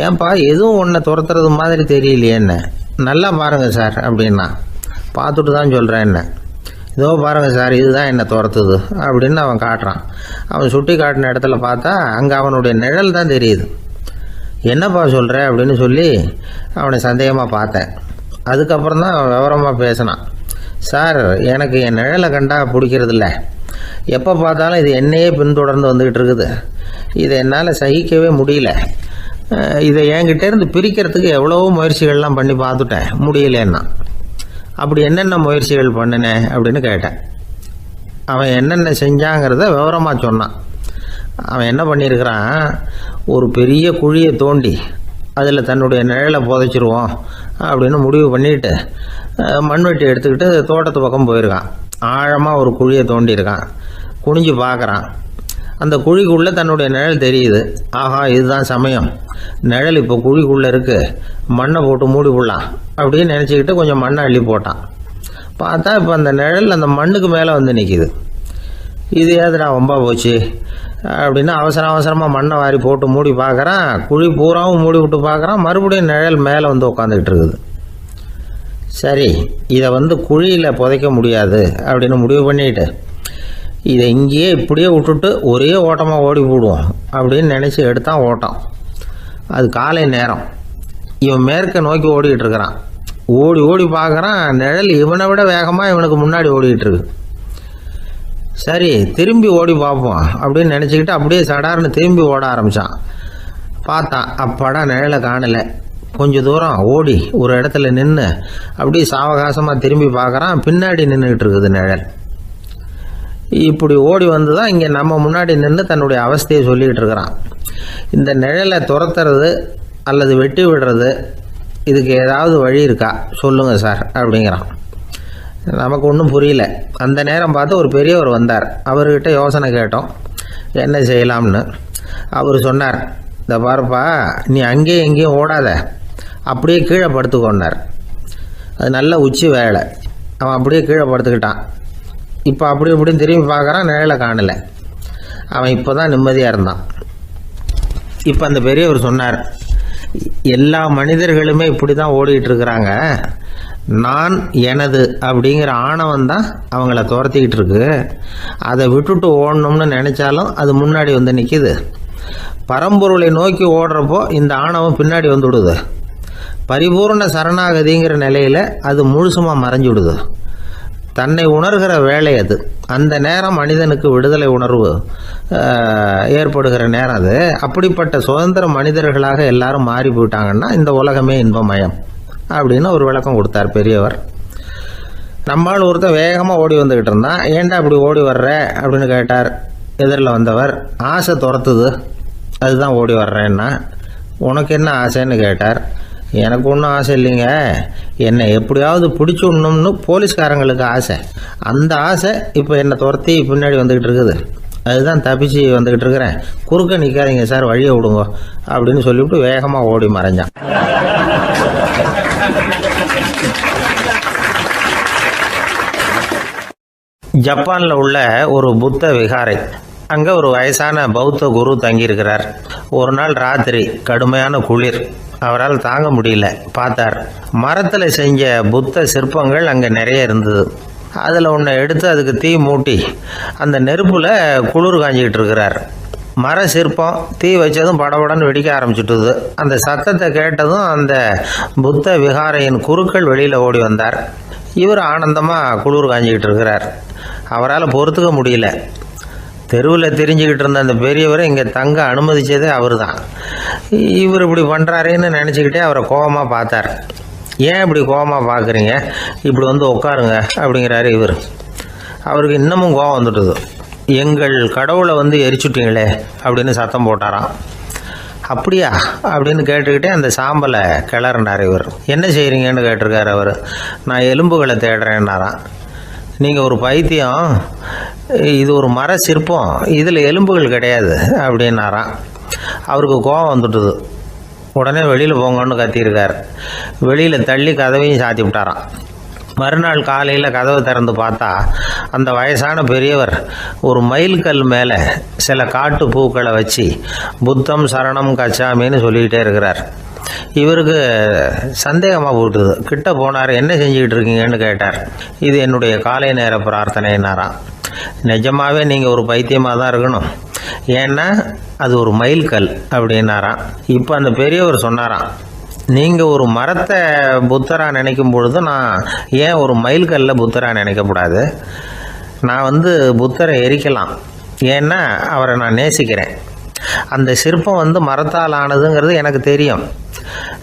Speaker 1: ஏன்பா எதுவும் ஒன்றை துரத்துறது மாதிரி தெரியலையேன்னு. நல்லா பாருங்கள் சார் அப்படின்னா. பார்த்துட்டு தான் சொல்கிறேன் என்ன. இதோ பாருங்கள் சார், இதுதான் என்னை துரத்துது அப்படின்னு அவன் காட்டுறான். அவன் சுட்டி காட்டின இடத்துல பார்த்தா அங்கே அவனுடைய நிழல் தான் தெரியுது. என்னப்பா சொல்கிற அப்படின்னு சொல்லி அவனை சந்தேகமாக பார்த்தேன். அதுக்கப்புறம் தான் அவன் விவரமாக பேசினான். சார், எனக்கு என் நிழலை கண்டா பிடிக்கிறதில்ல. எப்போ பார்த்தாலும் இது என்னையே பின்தொடர்ந்து வந்துக்கிட்டு இருக்குது. இதை என்னால் சகிக்கவே முடியல. இதை என்கிட்டேருந்து பிரிக்கிறதுக்கு எவ்வளவோ முயற்சிகள்லாம் பண்ணி பார்த்துட்டேன், முடியலன்னா. அப்படி என்னென்ன முயற்சிகள் பண்ணினேன் அப்படின்னு கேட்டேன். அவன் என்னென்ன செஞ்சாங்கிறத விவரமாக சொன்னான். அவன் என்ன பண்ணியிருக்கிறான், ஒரு பெரிய குழியை தோண்டி அதில் தன்னுடைய நிழலை புதைச்சிருவோம் அப்படின்னு முடிவு பண்ணிட்டு மண்வெட்டி எடுத்துக்கிட்டு தோட்டத்து பக்கம் போயிருக்கான். ஆழமாக ஒரு குழியை தோண்டியிருக்கான். குனிஞ்சு பார்க்குறான். அந்த குழிக்குள்ளே தன்னுடைய நிழல் தெரியுது. ஆஹா, இதுதான் சமயம், நிழல் இப்போ குழிக்குள்ளே இருக்குது, மண்ணை போட்டு மூடி விடலாம் அப்படின்னு நினச்சிக்கிட்டு கொஞ்சம் மண்ணை அள்ளி போட்டான். பார்த்தா இப்போ அந்த நிழல் அந்த மண்ணுக்கு மேலே வந்து நிற்கிது. இது ஏதுடா வம்பா போச்சு அப்படின்னு அவசரமாக மண்ணை வாரி போட்டு மூடி பார்க்குறான். குழி பூராவும் மூடி விட்டு பார்க்குறான். மறுபடியும் நிழல் மேலே வந்து உட்காந்துக்கிட்டு இருக்குது. சரி, இதை குழியில் புதைக்க முடியாது அப்படின்னு முடிவு பண்ணிட்டு இதை இங்கேயே இப்படியே விட்டுட்டு ஒரே ஓட்டமாக ஓடி போடுவோம் அப்படின்னு நினச்சி எடுத்தான் ஓட்டம். அது காலை நேரம். இவன் மேற்க நோக்கி ஓடிக்கிட்டு இருக்கிறான். ஓடி ஓடி பார்க்குறான், நிழல் இவனை விட வேகமாக இவனுக்கு முன்னாடி ஓடிக்கிட்டு இருக்கு. சரி, திரும்பி ஓடி பார்ப்போம் அப்படின்னு நினச்சிக்கிட்டு அப்படியே சடார்னு திரும்பி ஓட ஆரம்பித்தான். பார்த்தான், அப்பாடா நிழலை காணலை. கொஞ்சம் தூரம் ஓடி ஒரு இடத்துல நின்று அப்படியே சாவகாசமாக திரும்பி பார்க்குறான். பின்னாடி நின்றுக்கிட்டு இருக்குது நிழல். இப்படி ஓடி வந்து தான் இங்கே நம்ம முன்னாடி நின்று தன்னுடைய அவஸ்தையை சொல்லிக்கிட்டு இருக்கிறான். இந்த நிழலை துரத்துறது அல்லது வெட்டி விடுறது, இதுக்கு ஏதாவது வழி இருக்கா சொல்லுங்கள் சார் அப்படிங்கிறான். நமக்கு ஒன்றும் புரியல. அந்த நேரம் பார்த்து ஒரு பெரியவர் வந்தார். அவர்கிட்ட யோசனை கேட்டோம், என்ன செய்யலாம்னு. அவர் சொன்னார், இந்த பாருப்பா, நீ அங்கேயும் எங்கேயும் ஓடாத, அப்படியே கீழே படுத்துக்கொண்டார். அது நல்ல உச்சி வேலை. அவன் அப்படியே கீழே படுத்துக்கிட்டான். இப்போ அப்படி இப்படின்னு திரும்பி பார்க்குறான், நிழலை காணலை. அவன் இப்போ தான் நிம்மதியாக இருந்தான். இப்போ அந்த பெரியவர் சொன்னார், எல்லா மனிதர்களுமே இப்படி தான் ஓடிக்கிட்டு இருக்கிறாங்க. நான் எனது அப்படிங்கிற ஆணவம் தான் அவங்கள துரத்திக்கிட்டு இருக்கு. அதை விட்டுட்டு ஓடணும்னு நினச்சாலும் அது முன்னாடி வந்து நிற்கிது. பரம்பொருளை நோக்கி ஓடுறப்போ இந்த ஆணவம் பின்னாடி வந்து விடுது. பரிபூர்ண சரணாகதிங்கிற நிலையில் அது முழுசுமாக மறைஞ்சு விடுது. தன்னை உணர்கிற வேலை அது. அந்த நேரம் மனிதனுக்கு விடுதலை உணர்வு ஏற்படுகிற நேரம் அது. அப்படிப்பட்ட சுதந்திர மனிதர்களாக எல்லாரும் மாறி போயிட்டாங்கன்னா இந்த உலகமே இன்பமயம் அப்படின்னு ஒரு விளக்கம் கொடுத்தார் பெரியவர். நம்மால் ஒருத்தர் வேகமாக ஓடி வந்துக்கிட்டு இருந்தான். ஏன்டா அப்படி ஓடி வர்ற அப்படின்னு கேட்டார் எதிரில் வந்தவர். ஆசை துரத்துது, அதுதான் ஓடி வர்றேன்னா. உனக்கு என்ன ஆசைன்னு கேட்டார். எனக்கு ஒன்றும் ஆசை இல்லைங்க, என்னை எப்படியாவது பிடிச்சுடணும்னு போலீஸ்காரங்களுக்கு ஆசை. அந்த ஆசை இப்போ என்னை துரத்தி பின்னாடி வந்துக்கிட்டு இருக்குது. அதுதான் தப்பிச்சு வந்துக்கிட்டு இருக்கிறேன். குறுக்க நிற்காதீங்க சார், வழியை விடுங்க அப்படின்னு சொல்லிவிட்டு வேகமாக ஓடி மறைஞ்சான். ஜப்பானில் உள்ள ஒரு புத்த விகாரை. அங்கே ஒரு வயசான பௌத்த குரு தங்கியிருக்கிறார். ஒரு நாள் ராத்திரி கடுமையான குளிர், அவரால் தாங்க முடியல. பார்த்தார், மரத்தில் செஞ்ச புத்த சிற்பங்கள் அங்கே நிறைய இருந்தது. அதில் ஒன்றை எடுத்து அதுக்கு தீ மூட்டி அந்த நெருப்பில் குளிர் காஞ்சிக்கிட்டு இருக்கிறார். மர சிற்பம் தீ வச்சதும் படபடன்னு வெடிக்க ஆரம்பிச்சுட்டுது. அந்த சத்தத்தை கேட்டதும் அந்த புத்த விகாரையின் குருக்கள் வெளியில் ஓடி வந்தார். இவர் ஆனந்தமாக குளிர் காஞ்சிக்கிட்டு இருக்கிறார். அவரால் பொறுத்துக்க முடியல. தெருவில் தெரிஞ்சுக்கிட்டு இருந்த அந்த பெரியவரை இங்கே தங்க அனுமதித்ததே அவர் தான். இவர் இப்படி பண்ணுறாருன்னு நினச்சிக்கிட்டே அவரை கோபமாக பார்த்தார். ஏன் இப்படி கோபமாக பார்க்குறீங்க, இப்படி வந்து உட்காருங்க அப்படிங்கிறாரு இவர். அவருக்கு இன்னமும் கோபம் வந்துட்டுது. எங்கள் கடவுளை வந்து எரிச்சுட்டீங்களே அப்படின்னு சத்தம் போட்டாராம். அப்படியா அப்படின்னு கேட்டுக்கிட்டே அந்த சாம்பலை கிளறினார் இவர். என்ன செய்கிறீங்கன்னு கேட்டிருக்காரு அவர். நான் எலும்புகளை தேடுறேன்னாராம். நீங்கள் ஒரு பைத்தியம், இது ஒரு மர சிற்பம், இதில் எலும்புகள் கிடையாது அப்படின்னாராம். அவருக்கு கோபம் வந்துட்டுது. உடனே வெளியில் போங்கன்னு கத்தியிருக்கார். வெளியில் தள்ளி கதவையும் சாத்தி விட்டாராம். மறுநாள் காலையில் கதவை திறந்து பார்த்தா அந்த வயசான பெரியவர் ஒரு மயில்கல் மேலே சில காட்டு பூக்களை வச்சு புத்தம் சரணம் கச்சாமின்னு சொல்லிக்கிட்டே இருக்கிறார். இவருக்கு சந்தேகமாக போட்டுது. கிட்ட போனார். என்ன செஞ்சுக்கிட்டு இருக்கீங்கன்னு கேட்டார். இது என்னுடைய காலை நேர பிரார்த்தனைனாராம். நிஜமாகவே நீங்கள் ஒரு பைத்தியமாக தான் இருக்கணும், ஏன்னா அது ஒரு மயில்கல் அப்படின்னாராம். இப்போ அந்த பெரியவர் சொன்னாராம், நீங்கள் ஒரு மரத்தை புத்தராக நினைக்கும் பொழுது நான் ஏன் ஒரு மயில்கல்ல புத்தராக நினைக்கக்கூடாது? நான் வந்து புத்தரை எரிக்கலாம், ஏன்னா அவரை நான் நேசிக்கிறேன். அந்த சிற்பம் வந்து மரத்தால் ஆனதுங்கிறது எனக்கு தெரியும்.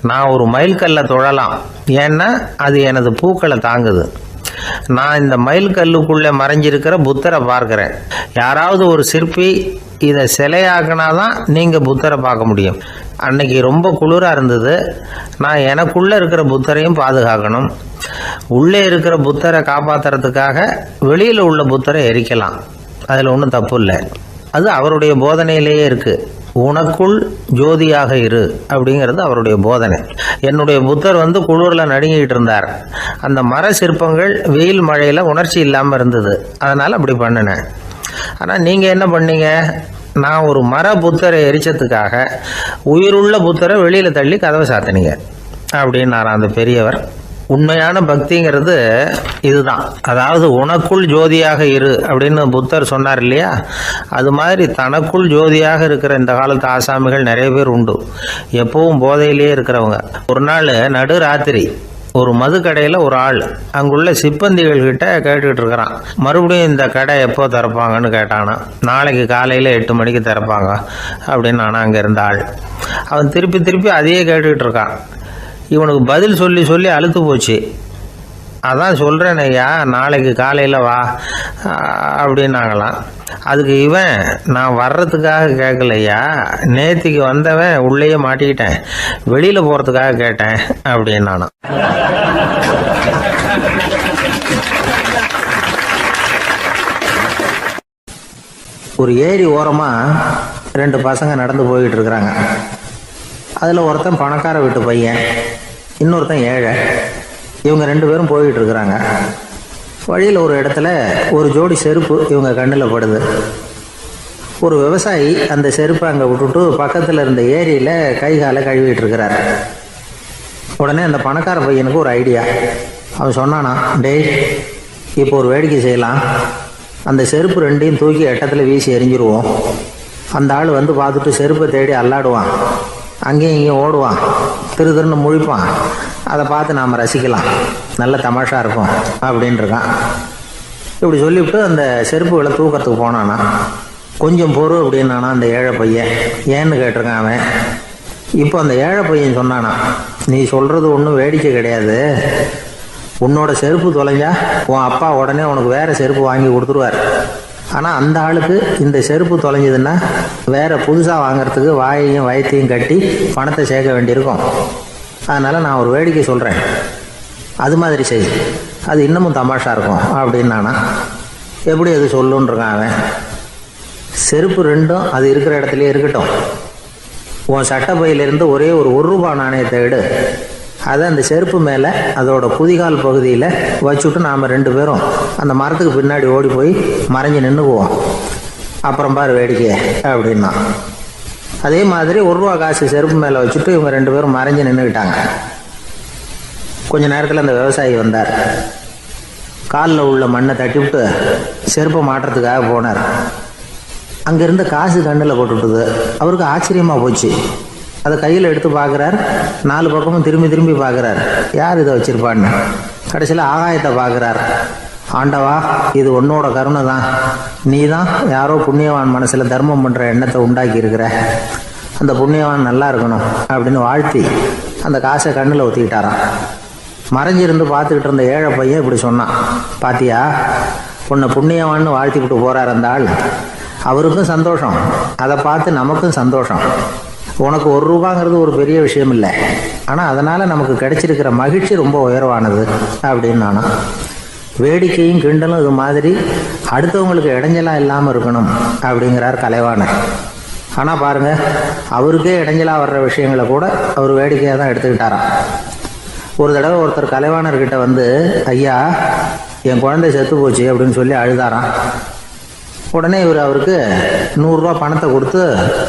Speaker 1: நான் ஒரு மயில்கல்லை தொழலாம், ஏன்னா அது எனது பூக்களை தாங்குது. நான் இந்த மயில்கல்லுக்குள்ளே மறைஞ்சிருக்கிற புத்தரை பார்க்குறேன். யாராவது ஒரு சிற்பி இதை சிலையாக்கினாதான் நீங்கள் புத்தரை பார்க்க முடியும். அன்னைக்கு ரொம்ப குளிராக இருந்தது. நான் எனக்குள்ளே இருக்கிற புத்தரையும் பாதுகாக்கணும். உள்ளே இருக்கிற புத்தரை காப்பாற்றுறதுக்காக வெளியில் உள்ள புத்தரை எரிக்கலாம், அதில் ஒன்றும் தப்பு இல்லை. அது அவருடைய போதனையிலேயே இருக்குது. உனக்குள் ஜோதியாக இரு அப்படிங்கிறது அவருடைய போதனை. என்னுடைய புத்தர் வந்து குளிரில் நடுங்கிட்டு இருந்தார். அந்த மர சிற்பங்கள் வெயில் மழையில் உணர்ச்சி இல்லாமல் இருந்தது, அதனால் அப்படி பண்ணினேன். ஆனால் நீங்கள் என்ன பண்ணீங்க? நான் ஒரு மர புத்தரை எரிச்சதுக்காக உயிருள்ள புத்தரை வெளியில் தள்ளி கதவை சாத்தினீங்க அப்படின்னாராம் அந்த பெரியவர். உண்மையான பக்திங்கிறது இதுதான். அதாவது உனக்குள் ஜோதியாக இரு அப்படின்னு புத்தர் சொன்னார் இல்லையா, அது மாதிரி தனக்குள் ஜோதியாக இருக்கிற இந்த காலத்து ஆசாமிகள் நிறைய பேர் உண்டு. எப்பவும் போதையிலேயே இருக்கிறவங்க. ஒரு நாள் நடு ராத்திரி ஒரு மது கடையில் ஒரு ஆள் அங்குள்ள சிப்பந்திகள் கிட்ட கேட்டுக்கிட்டு இருக்கிறான். மறுபடியும் இந்த கடை எப்போ திறப்பாங்கன்னு கேட்டானா. நாளைக்கு காலையில் 8 மணிக்கு திறப்பாங்க அப்படின்னு நானும் அங்கே இருந்த ஆள். அவன் திருப்பி திருப்பி அதையே கேட்டுக்கிட்டு இருக்கான். இவனுக்கு பதில் சொல்லி சொல்லி அழுத்து போச்சு. அதான் சொல்கிறேன் ஐயா, நாளைக்கு காலையில் வா அப்படின்னாங்களாம். அதுக்கு இவன், நான் வர்றதுக்காக கேட்கலையா, நேத்திக்கு வந்தவன் உள்ளேயே மாட்டிக்கிட்டேன், வெளியில் போகிறதுக்காக கேட்டேன் அப்படின்னு நானும்.
Speaker 2: ஒரு ஏரி ஓரமாக 2 பசங்க நடந்து போய்கிட்டு இருக்கிறாங்க. அதில் ஒருத்தன் பணக்கார வீட்டு பையன், இன்னொருத்தன் ஏழை. இவங்க 2 பேரும் போய்கிட்டு இருக்கிறாங்க. வழியில் ஒரு இடத்துல ஒரு ஜோடி செருப்பு இவங்க கண்ணில் படுது. ஒரு விவசாயி அந்த செருப்பை அங்கே விட்டுட்டு பக்கத்தில் இருந்த ஏரியில் கை காலை கழுவிட்டு இருக்கிறார். உடனே அந்த பணக்கார பையனுக்கு ஒரு ஐடியா. அவன் சொன்னானா, டேய் இப்போ ஒரு வேடிக்கை செய்யலாம், அந்த செருப்பு 2ஐயும் தூக்கி எட்டத்தில் வீசி எரிஞ்சிருவோம். அந்த ஆள் வந்து பார்த்துட்டு செருப்பை தேடி அல்லாடுவான், அங்கேயும் இங்கேயும் ஓடுவான், திருன்னு முழிப்பான். அதை பார்த்து நாம் ரசிக்கலாம், நல்ல தமாஷா இருக்கும் அப்படின்ட்டுருக்கான். இப்படி சொல்லிவிட்டு அந்த செருப்புகளை தூக்கிறதுக்கு போனானா. கொஞ்சம் பொறு அப்படின்னானா அந்த ஏழை பையன். ஏன்னு கேட்டிருக்கான் அவன். இப்போ அந்த ஏழை பையன் சொன்னானா, நீ சொல்கிறது ஒன்றும் வேடிக்கை கிடையாது. உன்னோட செருப்பு தொலைஞ்சா உன் அப்பா உடனே உனக்கு வேறு செருப்பு வாங்கி கொடுத்துருவார். ஆனால் அந்த ஆளுக்கு இந்த செருப்பு தொலைஞ்சதுன்னா வேறு புதுசாக வாங்கிறதுக்கு வாயையும் வயத்தையும் கட்டி பணத்தை சேர்க்க வேண்டியிருக்கும். அதனால் நான் ஒரு வேடிக்கை சொல்கிறேன், அது மாதிரி செய், அது இன்னமும் தமாஷா இருக்கும் அப்படின்னானா. எப்படி அது சொல்லுன்றிருக்கான் அவன். செருப்பு 2ம் அது இருக்கிற இடத்துலையே இருக்கட்டும். உன் சட்டப்பையிலிருந்து ஒரே ஒரு ரூபாய் நாணயத்தை எடு, அதை அந்த செருப்பு மேலே அதோட குதிகால் பகுதியில் வச்சுட்டு நாம் 2 பேரும் அந்த மரத்துக்கு பின்னாடி ஓடி போய் மறைஞ்சு நின்றுக்குவோம். அப்புறம் பாரு வேடிக்கை அப்படின்னா. அதே மாதிரி 1 ரூபா காசு செருப்பு மேலே வச்சுட்டு இவங்க 2 பேரும் மறைஞ்சு நின்றுக்கிட்டாங்க. கொஞ்ச நேரத்தில் அந்த விவசாயி வந்தார். காலில் உள்ள மண்ணை தட்டி விட்டு செருப்பை மாட்டுறதுக்காக போனார். அங்கேருந்து காசு கண்ணில் போட்டுவிட்டது. அவருக்கு ஆச்சரியமாக போச்சு. அதை கையில் எடுத்து பார்க்குறார். 4 பக்கமும் திரும்பி திரும்பி பார்க்குறார், யார் இதை வச்சுருப்பான்னு. கடைசியில் ஆகாயத்தை பார்க்குறார். ஆண்டவா, இது உன்னோட கருணை தான். நீ தான் யாரோ புண்ணியவான் மனசில் தர்மம் பண்ணுற எண்ணத்தை உண்டாக்கி இருக்கிற. அந்த புண்ணியவான் நல்லா இருக்கணும் அப்படின்னு வாழ்த்தி அந்த காசை கண்ணில் ஊற்றிக்கிட்டாரான். மறைஞ்சிருந்து பார்த்துக்கிட்டு இருந்த ஏழை பையன் இப்படி சொன்னான், பாத்தியா, உன்னை புண்ணியவான்னு வாழ்த்திக்கிட்டு போகிறார் அந்த ஆள். அவருக்கும் சந்தோஷம், அதை பார்த்து நமக்கும் சந்தோஷம். உனக்கு 1 ரூபாங்கிறது ஒரு பெரிய விஷயம் இல்லை, ஆனால் அதனால் நமக்கு கிடைச்சிருக்கிற மகிழ்ச்சி ரொம்ப உயர்வானது அப்படின்னு நானும். வேடிக்கையும் கிண்டலும் இது மாதிரி அடுத்தவங்களுக்கு இடைஞ்சலாக இல்லாமல் இருக்கணும் அப்படிங்கிறார் கலைவாணர். ஆனால் பாருங்கள், அவருக்கே இடைஞ்சலாக வர்ற விஷயங்களை கூட அவர் வேடிக்கையாக தான் எடுத்துக்கிட்டாராம். ஒரு தடவை ஒருத்தர் கலைவாணர்கிட்ட வந்து, ஐயா, என் குழந்தை செத்து போச்சு அப்படின்னு சொல்லி அழுதாராம். உடனே இவர் அவருக்கு 100 ரூபா பணத்தை கொடுத்து,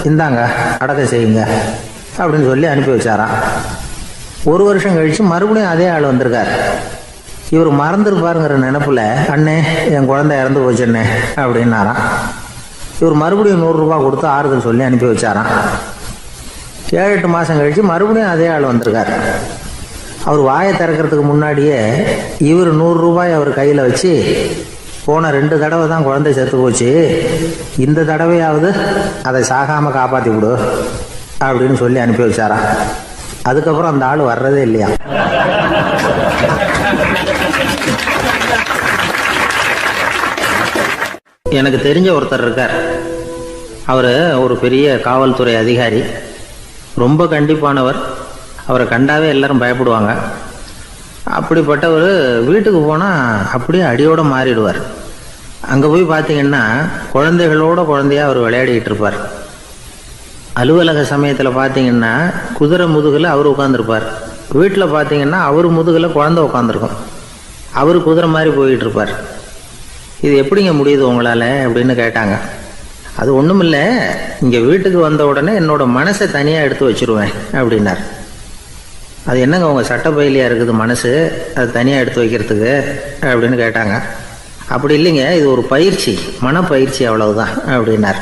Speaker 2: இந்தாங்க அடக்கம் செய்யுங்க அப்படின்னு சொல்லி அனுப்பி வச்சாராம். 1 வருஷம் கழித்து மறுபடியும் அதே ஆள் வந்திருக்கார். இவர் மறந்துருப்பாருங்கிற நினைப்புல, அண்ணே என் குழந்தை இறந்து போச்சுண்ணே அப்படின்னாராம். இவர் மறுபடியும் 100 ரூபா கொடுத்து ஆறுதல் சொல்லி அனுப்பி வச்சாராம். 7-8 மாதம் கழித்து மறுபடியும் அதே ஆள் வந்திருக்கார். அவர் வாயை திறக்கிறதுக்கு முன்னாடியே இவர் 100 ரூபாய் அவர் கையில் வச்சு, போன 2 தடவை தான் குழந்தை செத்து போச்சு, இந்த தடவையாவது அதை சாகாமல் காப்பாற்றி விடு அப்படின்னு சொல்லி அனுப்பி வச்சாரா. அதுக்கப்புறம் அந்த ஆள் வர்றதே இல்லையா. எனக்கு தெரிஞ்ச ஒருத்தர் இருக்கார். அவர் ஒரு பெரிய காவல்துறை அதிகாரி, ரொம்ப கண்டிப்பானவர். அவரை கண்டாவே எல்லாரும் பயப்படுவாங்க. அப்படிப்பட்டவர் வீட்டுக்கு போனால் அப்படியே அடியோடு மாறிடுவார். அங்கே போய் பார்த்தீங்கன்னா குழந்தையாக அவர் விளையாடிக்கிட்டு இருப்பார். அலுவலக சமயத்தில் பார்த்தீங்கன்னா குதிரை முதுகில் அவர் உட்காந்துருப்பார். வீட்டில் பார்த்தீங்கன்னா அவர் முதுகில் குழந்தை உட்காந்துருக்கும். அவர் குதிரை மாதிரி போயிட்டு இருப்பார். இது எப்படிங்க முடியுது உங்களால் அப்படின்னு கேட்டாங்க. அது ஒன்றும் இல்லை, இங்கே வீட்டுக்கு வந்த உடனே என்னோட மனசை தனியாக எடுத்து வச்சுருவேன் அப்படின்னார். அது என்னங்க உங்கள் சட்டப்பயிலியாக இருக்குது மனசு, அது தனியாக எடுத்து வைக்கிறதுக்கு அப்படின்னு கேட்டாங்க. அப்படி இல்லைங்க, இது ஒரு பயிற்சி, மனப்பயிற்சி, அவ்வளவுதான் அப்படின்னார்.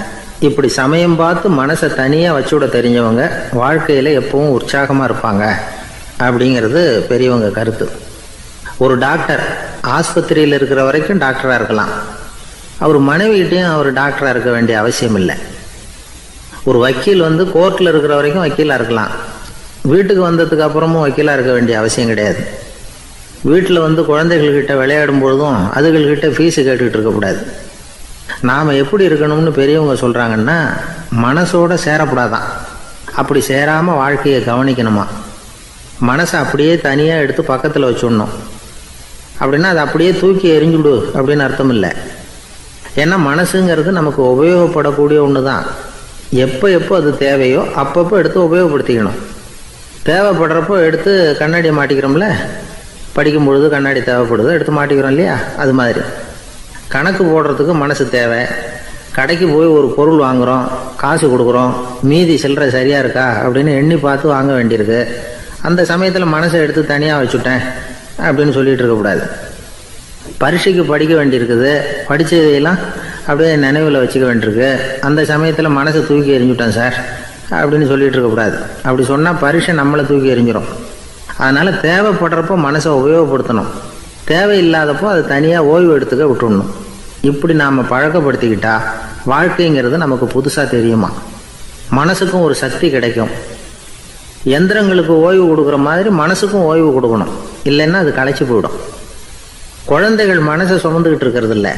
Speaker 2: இப்படி சமயம் பார்த்து மனசை தனியாக வச்சுவிட தெரிஞ்சவங்க வாழ்க்கையில் எப்பவும் உற்சாகமாக இருப்பாங்க அப்படிங்கிறது பெரியவங்க கருத்து. ஒரு டாக்டர் ஆஸ்பத்திரியில் இருக்கிற வரைக்கும் டாக்டராக இருக்கலாம். அவர் மனைவிகிட்டையும் அவர் டாக்டராக இருக்க வேண்டிய அவசியம் இல்லை. ஒரு வக்கீல் கோர்ட்டில் இருக்கிற வரைக்கும் வக்கீலாக இருக்கலாம். வீட்டுக்கு வந்ததுக்கு அப்புறமும் வக்கீலாக இருக்க வேண்டிய அவசியம் கிடையாது. வீட்டில் குழந்தைகள்கிட்ட விளையாடும் பொழுதும் அதுகள்கிட்ட ஃபீஸு கேட்டுக்கிட்டு இருக்கக்கூடாது. நாம் எப்படி இருக்கணும்னு பெரியவங்க சொல்கிறாங்கன்னா, மனசோட சேரக்கூடாதான். அப்படி சேராமல் வாழ்க்கையை கவனிக்கணுமா. மனசை அப்படியே தனியாக எடுத்து பக்கத்தில் வச்சுடணும். அப்படின்னா அதை அப்படியே தூக்கி எறிஞ்சுடு அப்படின்னு அர்த்தம் இல்லை. ஏன்னா மனசுங்கிறது நமக்கு உபயோகப்படக்கூடிய ஒன்று தான். எப்போ அது தேவையோ அப்பப்போ எடுத்து உபயோகப்படுத்திக்கணும். தேவைப்படுறப்போ எடுத்து கண்ணாடியை மாட்டிக்கிறோம்ல, படிக்கும் பொழுது கண்ணாடி தேவைப்படுது, எடுத்து மாட்டிக்கிறோம் இல்லையா. அது மாதிரி கணக்கு போடுறதுக்கு மனசு தேவை. கடைக்கு போய் ஒரு பொருள் வாங்குகிறோம், காசு கொடுக்குறோம், மீதி சில்லறை சரியாக இருக்கா அப்படின்னு எண்ணி பார்த்து வாங்க வேண்டியிருக்கு. அந்த சமயத்தில் மனசை எடுத்து தனியாக வச்சுட்டேன் அப்படின்னு சொல்லிகிட்டு இருக்கக்கூடாது. பரீட்சைக்கு படிக்க வேண்டியிருக்குது, படித்ததையெல்லாம் அப்படியே நினைவில் வச்சுக்க வேண்டியிருக்கு. அந்த சமயத்தில் மனசை தூக்கி எறிஞ்சுட்டேன் சார் அப்படின்னு சொல்லிகிட்டு இருக்கக்கூடாது. அப்படி சொன்னால் பரீட்சை நம்மளை தூக்கி எறிஞ்சிடும். அதனால் தேவைப்படுறப்போ மனசை உபயோகப்படுத்தணும், தேவையில்லாதப்போ அது தனியாக ஓய்வு எடுத்துக்க விட்டுடணும். இப்படி நாம் பழக்கப்படுத்திக்கிட்டா வாழ்க்கைங்கிறது நமக்கு புதுசாக தெரியுமா. மனசுக்கும் ஒரு சக்தி கிடைக்கும். எந்திரங்களுக்கு ஓய்வு கொடுக்குற மாதிரி மனசுக்கும் ஓய்வு கொடுக்கணும், இல்லைன்னா அது களைச்சி போயிடும். குழந்தைகள் மனசை சுமந்துக்கிட்டு இருக்கிறது இல்லை.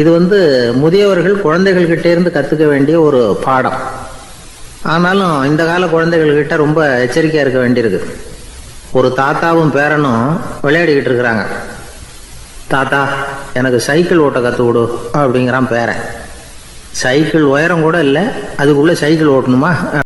Speaker 2: இது முதியவர்கள் குழந்தைகள்கிட்டேருந்து கற்றுக்க வேண்டிய ஒரு பாடம். ஆனாலும் இந்த கால குழந்தைகள்கிட்ட ரொம்ப எச்சரிக்கையாக இருக்க வேண்டியிருக்கு. ஒரு தாத்தாவும் பேரனும் விளையாடிக்கிட்டு இருக்கிறாங்க. தாத்தா, எனக்கு சைக்கிள் ஓட்ட கற்றுக் கொடு அப்படிங்கிறான் பேரன். சைக்கிள் உயரம் கூட இல்லை, அதுக்குள்ளே சைக்கிள் ஓட்டணுமா